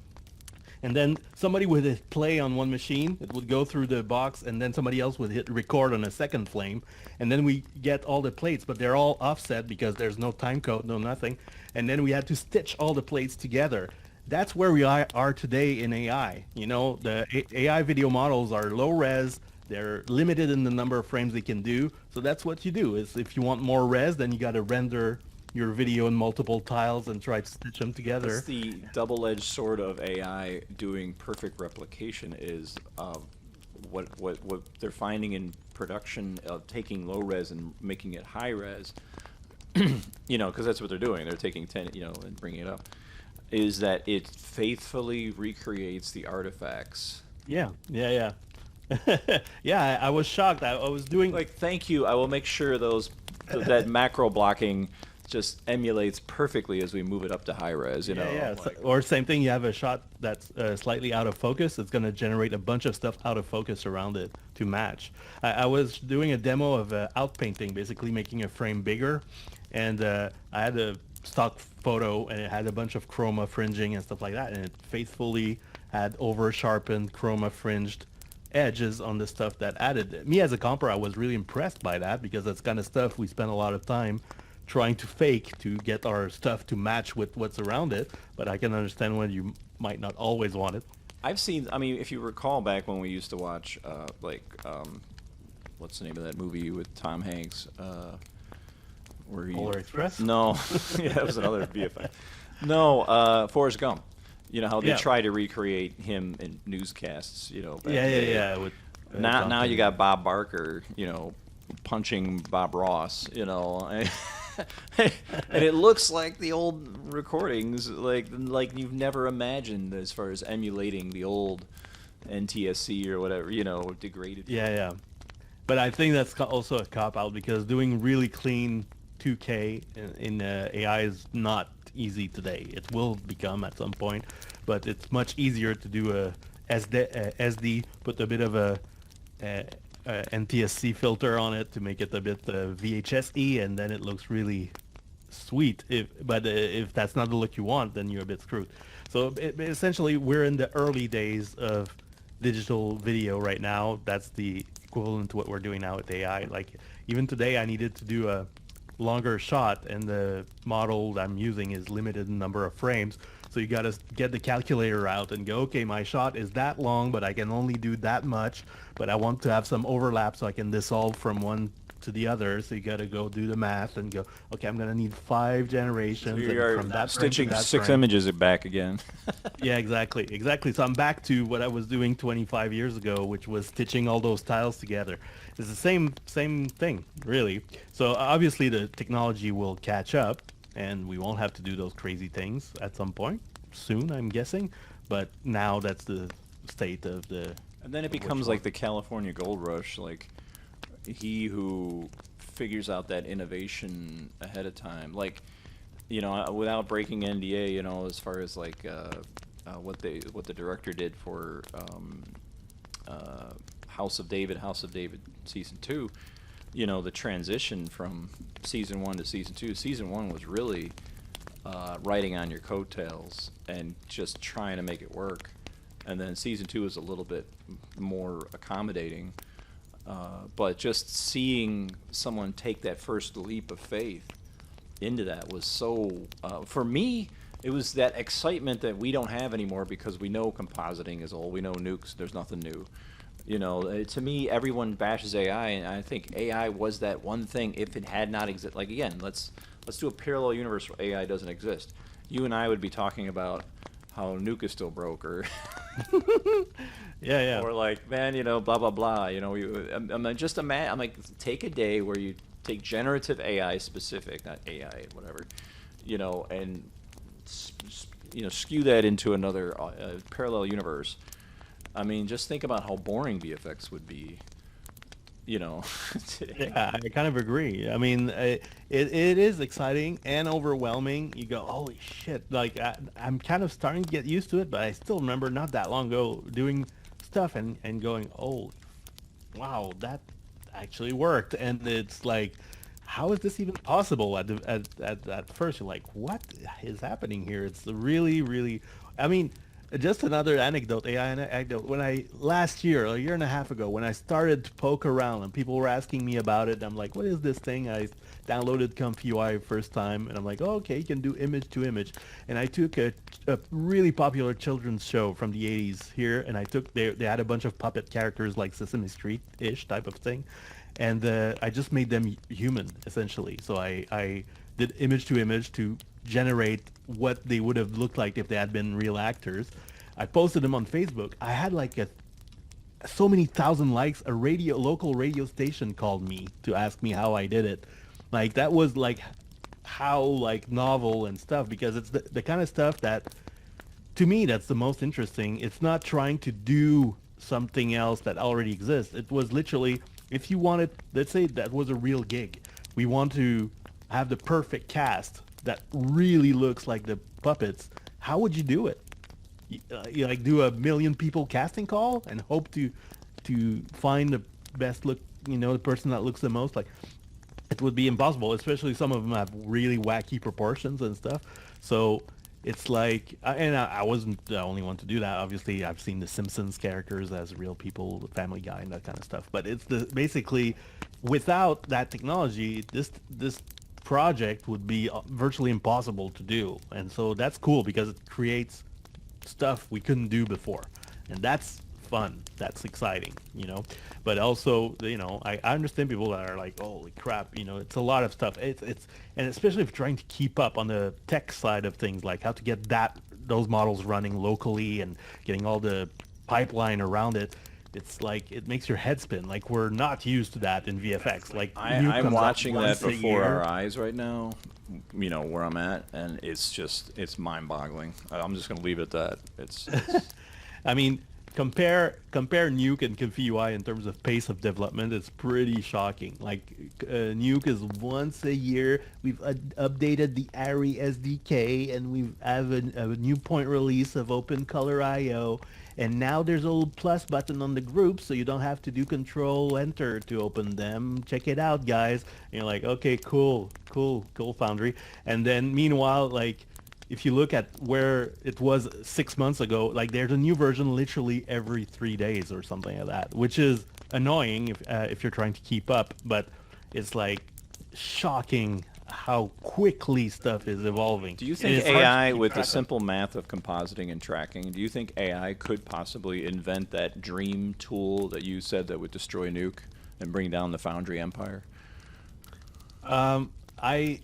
And then somebody would hit play on one machine, it would go through the box, and then somebody else would hit record on a second flame. And then we get all the plates, but they're all offset because there's no time code, no nothing. And then we had to stitch all the plates together. That's where we are today in AI. You know, the AI video models are low res. They're limited in the number of frames they can do. So that's what you do. Is if you want more res, then you got to render your video in multiple tiles and try to stitch them together. That's the double-edged sword of AI doing perfect replication is what they're finding in production of taking low res and making it high res. You know, because that's what they're doing. They're taking 10, you know, and bringing it up. Is that it faithfully recreates the artifacts. Yeah. Yeah. I was shocked. I was doing like, thank you. I will make sure that macro blocking just emulates perfectly as we move it up to high res. You know. Yeah. Like, or same thing. You have a shot that's slightly out of focus. It's going to generate a bunch of stuff out of focus around it to match. I was doing a demo of outpainting, basically making a frame bigger, and I had a stock photo and it had a bunch of chroma fringing and stuff like that, and it faithfully had over sharpened chroma fringed edges on the stuff that added. Me as a comper, I was really impressed by that because that's kind of stuff we spend a lot of time trying to fake to get our stuff to match with what's around it, but I can understand when you might not always want it. I've seen, I mean, if you recall back when we used to watch what's the name of that movie with Tom Hanks? Where he, Polar Express? No, yeah, that was another VFX. No, Forrest Gump. You know how they try to recreate him in newscasts. You know. Yeah. With, now you got Bob Barker. You know, punching Bob Ross. You know, and it looks like the old recordings, like you've never imagined as far as emulating the old NTSC or whatever. You know, degraded. Yeah. But I think that's also a cop-out because doing really clean 2K in AI is not easy today. It will become at some point, but it's much easier to do a SD, put a bit of a NTSC filter on it to make it a bit VHS-y, and then it looks really sweet. But if that's not the look you want, then you're a bit screwed. So essentially, we're in the early days of digital video right now. That's the equivalent to what we're doing now with AI. Like even today, I needed to do a longer shot, and the model I'm using is limited in number of frames. So you got to get the calculator out and go, okay, my shot is that long, but I can only do that much. But I want to have some overlap so I can dissolve from one to the other. So you got to go do the math and go, okay, I'm going to need 5 generations. So you're from that stitching frame to that 6 frame. images back again. Yeah, exactly. So I'm back to what I was doing 25 years ago, which was stitching all those tiles together. It's the same thing, really. So obviously the technology will catch up, and we won't have to do those crazy things at some point soon, I'm guessing. But now that's the state of the. And then it becomes like the California Gold Rush, like he who figures out that innovation ahead of time, like, you know, without breaking NDA, you know, as far as like what the director did for House of David season 2, you know, the transition from season 1 to season 2. Season 1 was really riding on your coattails and just trying to make it work, and then season 2 was a little bit more accommodating. But just seeing someone take that first leap of faith into that was so, for me, it was that excitement that we don't have anymore because we know compositing is old. We know nukes, there's nothing new. You know, to me, everyone bashes AI, and I think AI was that one thing. If it had not existed, like again, let's do a parallel universe where AI doesn't exist. You and I would be talking about how Nuke is still broke, or yeah, or like, man, you know, blah blah blah. You know, I'm just I'm like, take a day where you take generative AI specific, not AI, whatever, you know, and you know, skew that into another parallel universe. I mean, just think about how boring VFX would be, today. Yeah, I kind of agree. I mean, it is exciting and overwhelming. You go, holy shit! Like I'm kind of starting to get used to it, but I still remember not that long ago doing stuff and going, oh, wow, that actually worked. And it's like, how is this even possible? At first, you're like, what is happening here? It's really, really. I mean, just another anecdote, AI anecdote. When I last year, a year and a half ago, when I started to poke around and people were asking me about it, I'm like, what is this thing? I downloaded Comfy UI first time, and I'm like, oh, okay, you can do image to image. And I took a really popular children's show from the 80s here, and they had a bunch of puppet characters like Sesame Street-ish type of thing, and I just made them human essentially. So I did image to image to generate what they would have looked like if they had been real actors. I posted them on Facebook. I had like so many thousand likes. A local radio station called me to ask me how I did it. Like that was like how like novel and stuff, because it's the kind of stuff that to me that's the most interesting. It's not trying to do something else that already exists. It was literally, if you wanted, let's say that was a real gig. We want to have the perfect cast that really looks like the puppets. How would you do it? You like do a million people casting call and hope to find the best look, the person that looks the most like. It would be impossible, especially some of them have really wacky proportions and stuff. So it's like, and I wasn't the only one to do that. Obviously, I've seen the Simpsons characters as real people, Family Guy, and that kind of stuff. But it's basically, without that technology, this project would be virtually impossible to do. And so that's cool because it creates stuff we couldn't do before, and that's fun, that's exciting. But also, I understand people that are like, holy crap, it's a lot of stuff. It's and especially if you're trying to keep up on the tech side of things, like how to get those models running locally and getting all the pipeline around it. It's like it makes your head spin. Like we're not used to that in VFX. Like I'm watching that before our eyes right now, where I'm at, and it's mind-boggling. I'm just gonna leave it at that. It's I mean, compare Nuke and Comfy UI in terms of pace of development. It's pretty shocking. Like Nuke is once a year. We've updated the ARI SDK, and we have a new point release of OpenColor.io. And now there's a little plus button on the group, so you don't have to do Control-Enter to open them. Check it out, guys. And you're like, okay, cool, Foundry. And then meanwhile, like, if you look at where it was 6 months ago, like there's a new version literally every 3 days or something like that, which is annoying if you're trying to keep up. But it's like shocking how quickly stuff is evolving. Do you think AI, with the simple math of compositing and tracking, do you think AI could possibly invent that dream tool that you said that would destroy Nuke and bring down the Foundry empire? I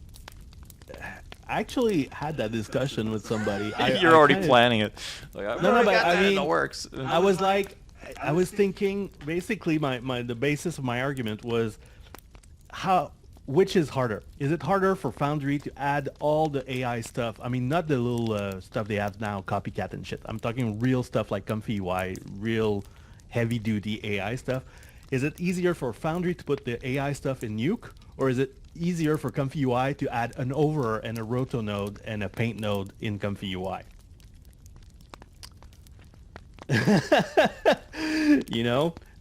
actually had that discussion with somebody. You're already planning it. Like, no, but I mean, it works. I was thinking, basically, the basis of my argument was which is harder? Is it harder for Foundry to add all the AI stuff? I mean, not the little stuff they have now, copycat and shit. I'm talking real stuff like Comfy UI, real heavy-duty AI stuff. Is it easier for Foundry to put the AI stuff in Nuke, or is it easier for Comfy UI to add an over and a roto node and a paint node in Comfy UI?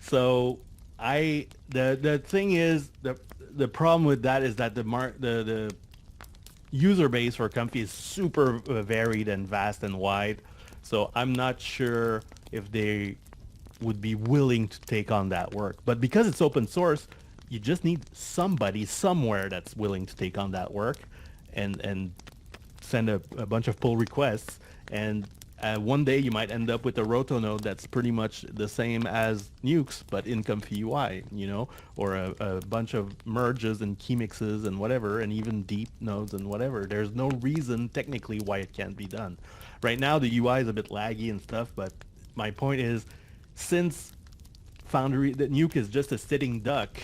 So the thing is, the problem with that is that the user base for Comfy is super varied and vast and wide. So I'm not sure if they would be willing to take on that work. But because it's open source, you just need somebody somewhere that's willing to take on that work and send a bunch of pull requests. And one day you might end up with a roto node that's pretty much the same as Nuke's, but in Comfy UI, or a bunch of merges and key mixes and whatever, and even deep nodes and whatever. There's no reason technically why it can't be done. Right now the UI is a bit laggy and stuff, but my point is, since Foundry, that Nuke is just a sitting duck.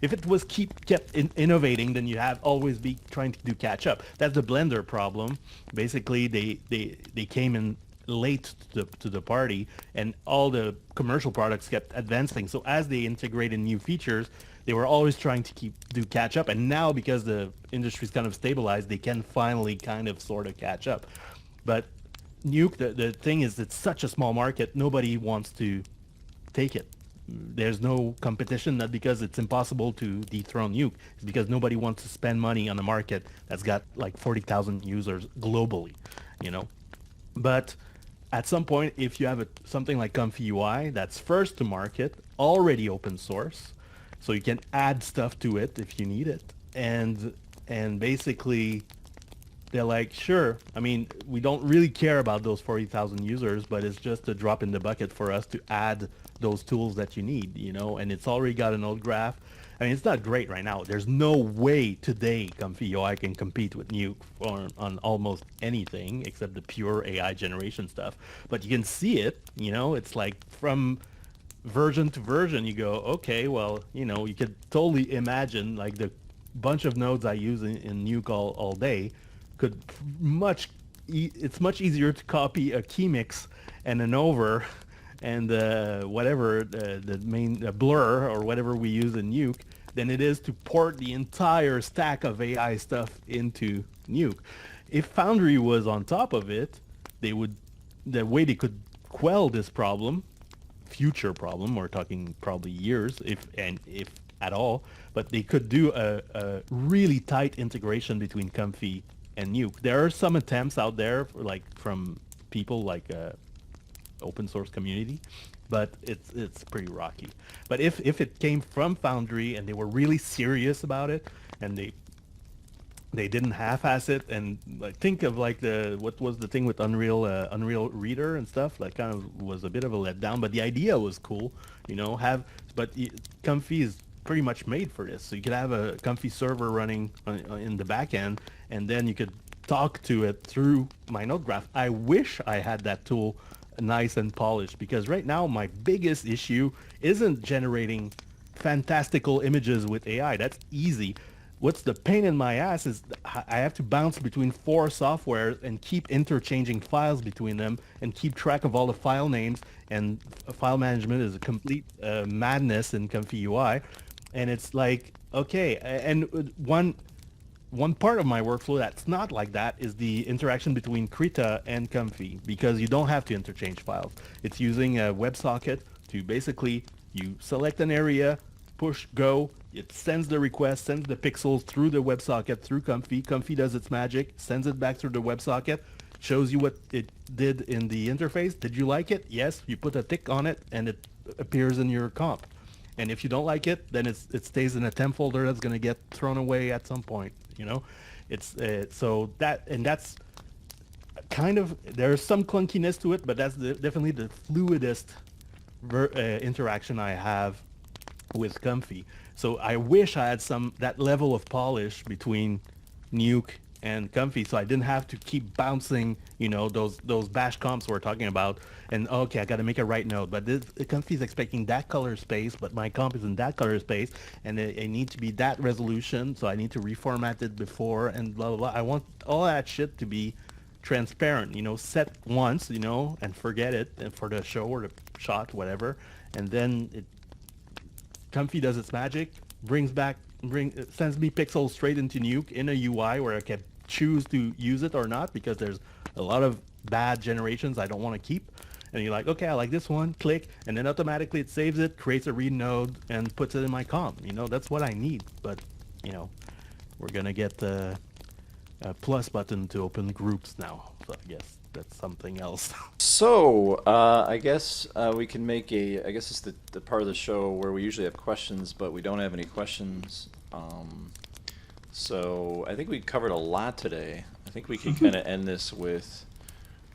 If it was kept innovating, then you have always be trying to do catch up. That's the Blender problem. Basically, they came in late to the party, and all the commercial products kept advancing. So as they integrated new features, they were always trying to catch up. And now, because the industry's kind of stabilized, they can finally kind of sort of catch up. But Nuke, the thing is, it's such a small market, nobody wants to take it. There's no competition, not because it's impossible to dethrone Nuke. It's because nobody wants to spend money on a market that's got like 40,000 users globally, you know. But at some point, if you have something like Comfy UI that's first to market, already open source, so you can add stuff to it if you need it, and basically they're like, sure, I mean, we don't really care about those 40,000 users, but it's just a drop in the bucket for us to add those tools that you need, you know, and it's already got an old graph. I mean, it's not great right now. There's no way today Comfy UI can compete with Nuke on almost anything except the pure AI generation stuff. But you can see it, you know, it's like from version to version, you go, okay, well, you know, you could totally imagine like the bunch of nodes I use in Nuke all day could it's much easier to copy a key mix and an over and whatever the main blur or whatever we use in Nuke than it is to port the entire stack of AI stuff into Nuke. If Foundry was on top of it, the way they could quell this problem, future problem, we're talking probably years, if at all, but they could do a really tight integration between Comfy and Nuke. There are some attempts out there, like from people like open source community, but it's pretty rocky. But if it came from Foundry and they were really serious about it, and they didn't half-ass it, and like think of like what was the thing with Unreal Reader and stuff, like kind of was a bit of a letdown, but the idea was cool, you know. Comfy is pretty much made for this, so you could have a Comfy server running in the back end, and then you could talk to it through my node graph. I wish I had that tool nice and polished, because right now my biggest issue isn't generating fantastical images with AI. That's easy. What's the pain in my ass is I have to bounce between 4 softwares and keep interchanging files between them and keep track of all the file names, and file management is a complete madness in Comfy UI. And it's like, okay, and one part of my workflow that's not like that is the interaction between Krita and Comfy, because you don't have to interchange files. It's using a WebSocket to basically, you select an area, push go, it sends the request, sends the pixels through the WebSocket, through Comfy. Comfy does its magic, sends it back through the WebSocket, shows you what it did in the interface. Did you like it? Yes. You put a tick on it, and it appears in your comp. And if you don't like it, then it stays in a temp folder that's going to get thrown away at some point. You know, it's so that's kind of, there's some clunkiness to it, but that's definitely the fluidest interaction I have with Comfy. So I wish I had that level of polish between Nuke and Comfy, so I didn't have to keep bouncing, you know, those bash comps we're talking about, and okay, I got to make a right node, but Comfy is expecting that color space, but my comp is in that color space, and it needs to be that resolution, so I need to reformat it before, and blah blah blah. I want all that shit to be transparent, you know, set once, you know, and forget it, and for the show or the shot, whatever, and then Comfy does its magic, sends me pixels straight into Nuke in a UI where I can choose to use it or not, because there's a lot of bad generations I don't want to keep. And you're like, okay, I like this one, click, and then automatically it saves it, creates a read node, and puts it in my comp. You know, that's what I need. But, you know, we're going to get a plus button to open groups now. So I guess that's something else. So, I guess we can make I guess it's the part of the show where we usually have questions, but we don't have any questions. So I think we covered a lot today. I think we can kind of end this with,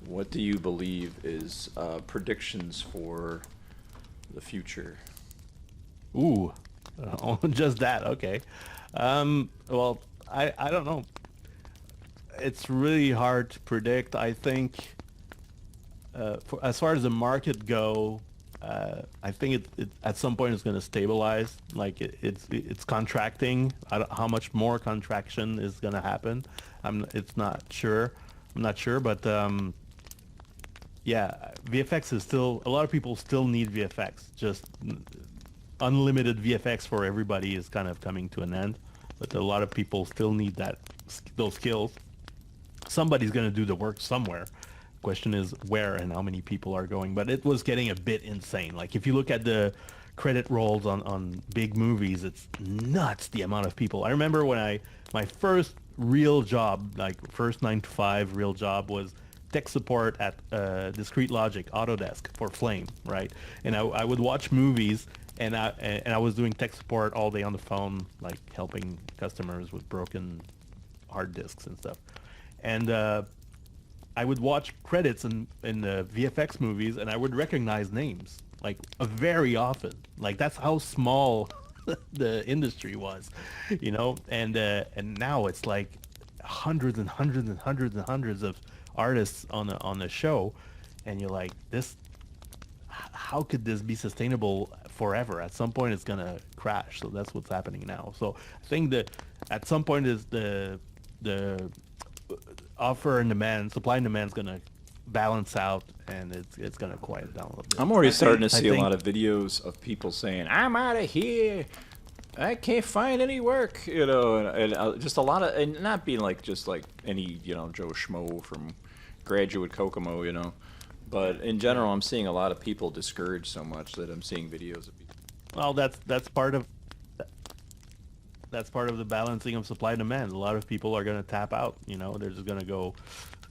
what do you believe is predictions for the future? Ooh, just that, okay. Well, I don't know. It's really hard to predict. I think as far as the market go, I think it at some point it's going to stabilize. Like it's contracting. How much more contraction is going to happen? I'm not sure, but yeah, VFX is still, a lot of people still need VFX. Just unlimited VFX for everybody is kind of coming to an end, but a lot of people still need those skills. Somebody's going to do the work somewhere. Question is where and how many people are going. But it was getting a bit insane. Like if you look at the credit rolls on big movies, it's nuts the amount of people. I remember when my first real job, like first 9 to 5 real job, was tech support at Discrete Logic Autodesk for Flame, right? And I would watch movies, and I was doing tech support all day on the phone, like helping customers with broken hard disks and stuff. And I would watch credits in the VFX movies, and I would recognize names like very often. Like that's how small the industry was, you know. And now it's like hundreds and hundreds and hundreds and hundreds of artists on the show, and you're like, this. How could this be sustainable forever? At some point, it's gonna crash. So that's what's happening now. So I think that at some point is the offer and demand, supply and demand is gonna balance out, and it's gonna quiet down a little bit. I'm already starting to see a lot of videos of people saying, "I'm out of here. I can't find any work," you know, and just a lot of, and not being like just like any, you know, Joe Schmo from Graduate Kokomo, you know, but in general, I'm seeing a lot of people discouraged so much that I'm seeing videos of people. Well, that's part of the balancing of supply and demand. A lot of people are going to tap out. You know, they're just going to go,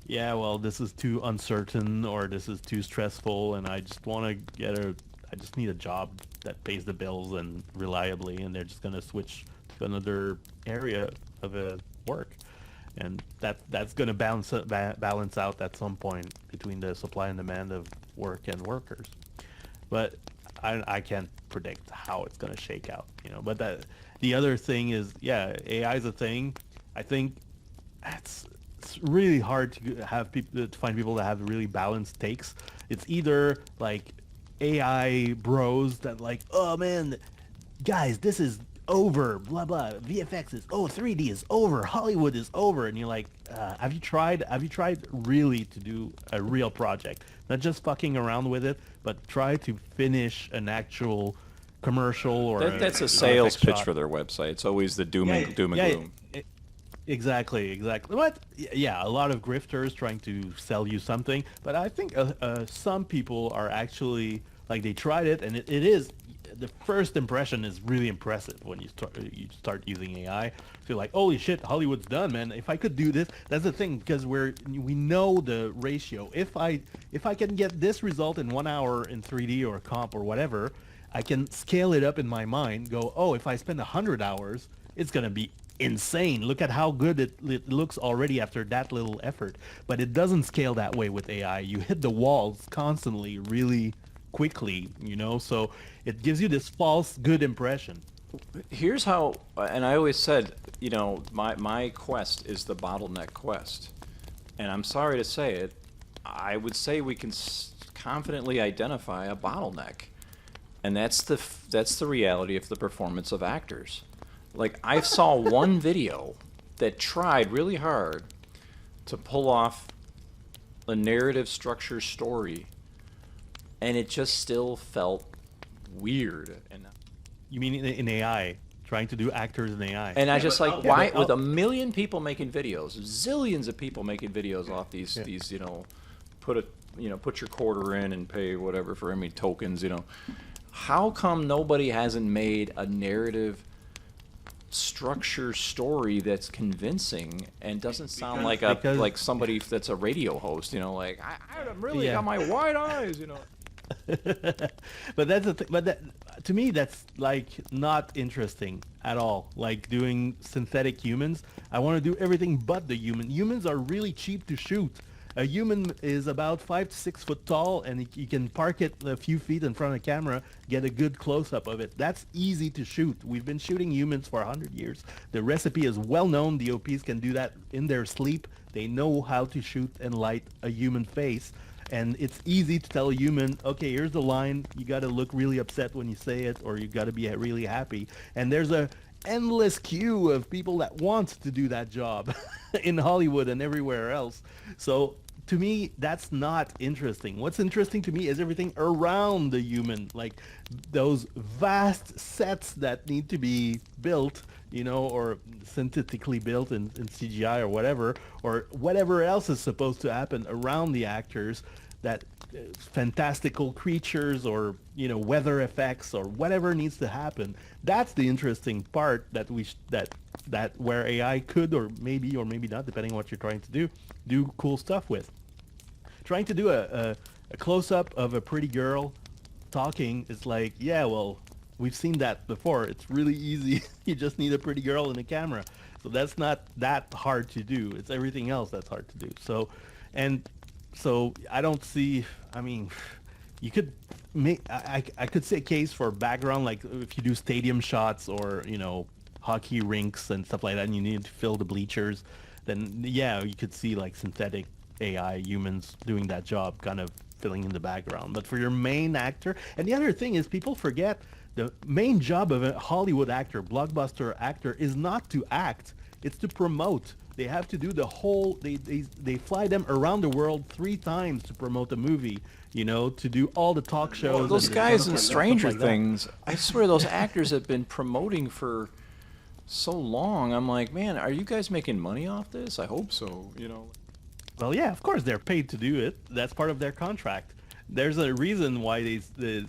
yeah, well, this is too uncertain, or this is too stressful, and I just want to I just need a job that pays the bills and reliably, and they're just going to switch to another area of work. And that's going to balance out at some point between the supply and demand of work and workers. But I can't predict how it's going to shake out, you know. But the other thing is, yeah, AI is a thing. I think it's really hard to find people that have really balanced takes. It's either like AI bros that like, oh man, guys, this is over, blah blah, VFX is 3D is over, Hollywood is over, and you're like, have you tried really to do a real project, not just fucking around with it, but try to finish an actual commercial or that's a sales pitch for their website. It's always the doom and gloom. Exactly. But yeah, a lot of grifters trying to sell you something, but I think some people are actually like, they tried it, and it is, the first impression is really impressive when you start using AI. So you're like, holy shit, Hollywood's done, man. If I could do this, that's the thing, because we know the ratio. If I can get this result in 1 hour in 3D or comp or whatever, I can scale it up in my mind. Go, oh, if I spend 100 hours, it's gonna be insane. Look at how good it looks already after that little effort. But it doesn't scale that way with AI. You hit the walls constantly, really quickly, you know, so it gives you this false good impression. Here's how, and I always said, you know, my quest is the bottleneck quest, and I'm sorry to say it, I would say we can confidently identify a bottleneck, and that's the reality of the performance of actors. Like, I saw one video that tried really hard to pull off a narrative structure story, and it just still felt weird. And you mean in AI, trying to do actors in AI? And I just like, why, with a million people making videos, zillions of people making videos off these, you know, put your quarter in and pay whatever for any tokens, you know. How come nobody hasn't made a narrative structure story that's convincing and doesn't sound like somebody that's a radio host, you know, like, I'm really got my wide eyes, you know. But that's the thing. But to me, that's like not interesting at all. Like doing synthetic humans, I want to do everything but the human. Humans are really cheap to shoot. A human is about 5 to 6 foot tall, and you can park it a few feet in front of the camera, get a good close-up of it. That's easy to shoot. We've been shooting humans for 100 years. The recipe is well known. DOPs can do that in their sleep. They know how to shoot and light a human face. And it's easy to tell a human, okay, here's the line. You got to look really upset when you say it, or you got to be really happy. And there's a endless queue of people that want to do that job in Hollywood and everywhere else. So to me, that's not interesting. What's interesting to me is everything around the human, like those vast sets that need to be built, you know, or synthetically built in CGI or whatever else is supposed to happen around the actors, that fantastical creatures or, you know, weather effects or whatever needs to happen. That's the interesting part that that where AI could or maybe not, depending on what you're trying to do cool stuff with. Trying to do a close-up of a pretty girl talking is like, yeah, well, we've seen that before. It's really easy. You just need a pretty girl and a camera. So that's not that hard to do. It's everything else that's hard to do. So I don't see, I mean, you could make, I could say a case for background, like if you do stadium shots or, you know, hockey rinks and stuff like that, and you need to fill the bleachers, then yeah, you could see like synthetic AI humans doing that job, kind of filling in the background. But for your main actor, and the other thing is people forget the main job of a Hollywood actor, blockbuster actor, is not to act, it's to promote. They have to do the whole, they fly them around the world 3 times to promote a movie, you know, to do all the talk shows. Well, those and guys in stuff Stranger like that. Things, I swear those actors have been promoting for so long. I'm like, man, are you guys making money off this? I hope so, you know. Well, yeah, of course they're paid to do it. That's part of their contract. There's a reason why the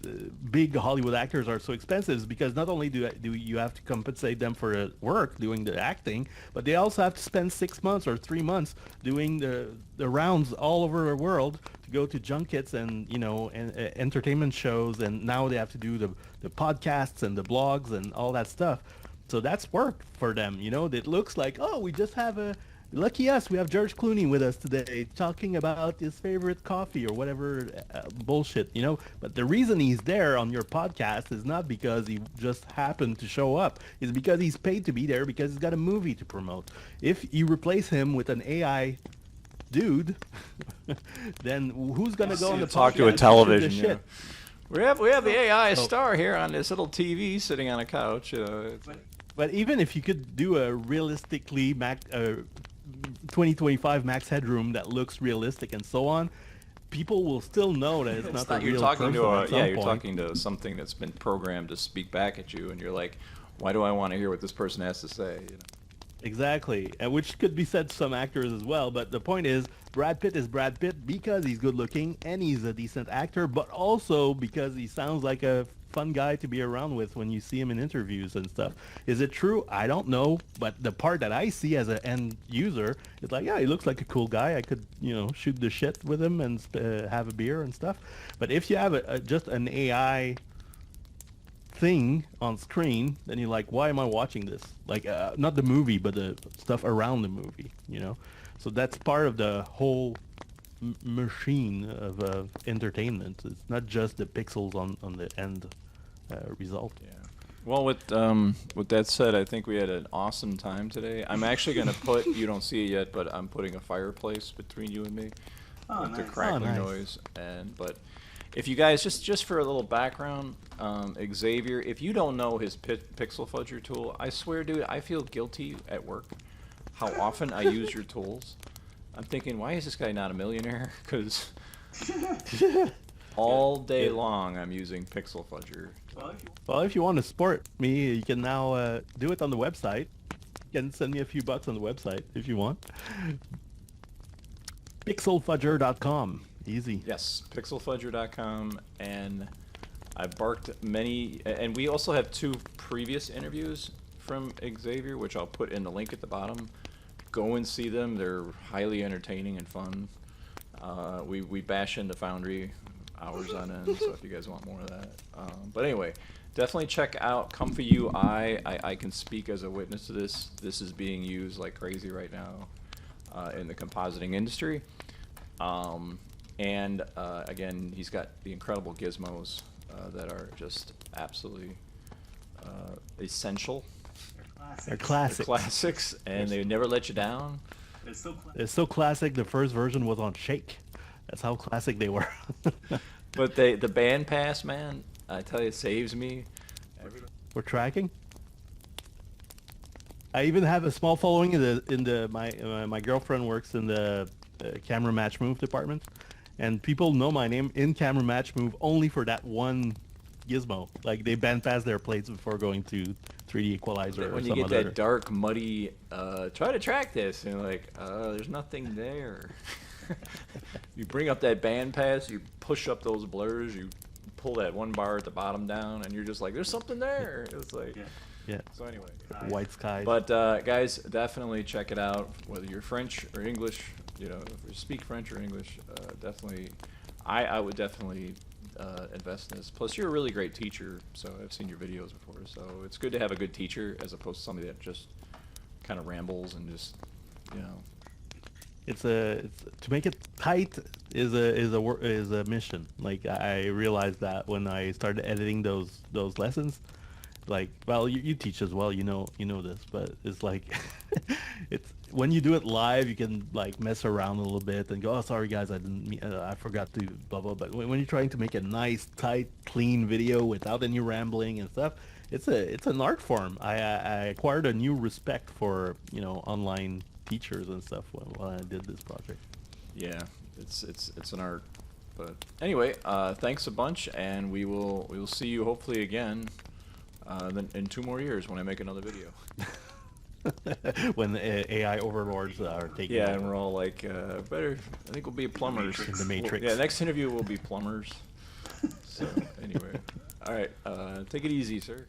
big Hollywood actors are so expensive, is because not only do you have to compensate them for work doing the acting, but they also have to spend 6 months or 3 months doing the rounds all over the world to go to junkets and, you know, and entertainment shows, and now they have to do the podcasts and the blogs and all that stuff. So that's work for them, you know. It looks like, oh, we just have a lucky us, we have George Clooney with us today talking about his favorite coffee or whatever bullshit, you know. But the reason he's there on your podcast is not because he just happened to show up. It's because he's paid to be there because he's got a movie to promote. If you replace him with an AI dude, then who's going to go on the Talk podcast to a and shoot television. the You shit? know. We have the AI So- star here on this little TV sitting on a couch. But even if you could do a realistically 2025 max headroom that looks realistic and so on, people will still know that it's not the You're real talking person to at some you're point. talking to something that's been programmed to speak back at you, and you're like, why do I want to hear what this person has to say? You know? Exactly, and which could be said to some actors as well. But the point is, Brad Pitt is Brad Pitt because he's good looking and he's a decent actor, but also because he sounds like a fun guy to be around with when you see him in interviews and stuff. Is it true? I don't know, but the part that I see as an end user is like, yeah, he looks like a cool guy. I could, you know, shoot the shit with him and have a beer and stuff. But if you have just an AI thing on screen, then you're like, why am I watching this? Like, not the movie, but the stuff around the movie, you know? So that's part of the whole machine of entertainment. It's not just the pixels on the end result. Yeah. Well, with that said, I think we had an awesome time today. I'm actually going to put, you don't see it yet, but I'm putting a fireplace between you and me with the crackling noise. But if you guys, just for a little background, Xavier, if you don't know his pixel fudger tool, I swear, dude, I feel guilty at work how often I use your tools. I'm thinking, why is this guy not a millionaire? Because all day long I'm using pixel fudger. Well, if you want to support me, you can now do it on the website. You can send me a few bucks on the website if you want. Pixelfudger.com. Easy. Yes, pixelfudger.com, and I barked many, and we also have 2 previous interviews from Xavier, which I'll put in the link at the bottom. Go and see them. They're highly entertaining and fun. We bash into Foundry hours on end, so if you guys want more of that. But anyway, definitely check out Comfy UI. I can speak as a witness to this. This is being used like crazy right now in the compositing industry. And again, he's got the incredible gizmos that are just absolutely essential. They're classic. They're classics, and they never let you down. It's so classic. The first version was on shake. That's how classic they were. But the band pass, man, I tell you, it saves me. We're tracking. I even have a small following in my girlfriend works in the camera match move department, and people know my name in camera match move only for that one gizmo. Like they bandpass their plates before going to 3D equalizer. When or you some get other. that dark, muddy, try to track this, and you're like, there's nothing there. You bring up that bandpass, you push up those blurs, you pull that one bar at the bottom down, and you're just like, there's something there. It's like, Yeah. So anyway, White skies. but guys, definitely check it out. Whether you're French or English, you know, if you speak French or English, definitely, I would definitely invest in this. Plus, you're a really great teacher, so I've seen your videos before. So it's good to have a good teacher as opposed to somebody that just kind of rambles and just, you know. It's to make it tight is a mission. Like I realized that when I started editing those lessons. Like, well, you teach as well, you know this, but it's like, it's when you do it live, you can like mess around a little bit and go, oh, sorry guys, I forgot to blah blah. But when you're trying to make a nice, tight, clean video without any rambling and stuff, it's an art form. I acquired a new respect for online teachers and stuff when I did this project. Yeah, it's an art. But anyway, thanks a bunch, and we will see you hopefully again. Then in 2 more years when I make another video. When the AI overlords are taking over. And we're all like, better. I think we'll be plumbers. In the Matrix. Yeah, next interview will be plumbers. So anyway, all right. Take it easy, sir.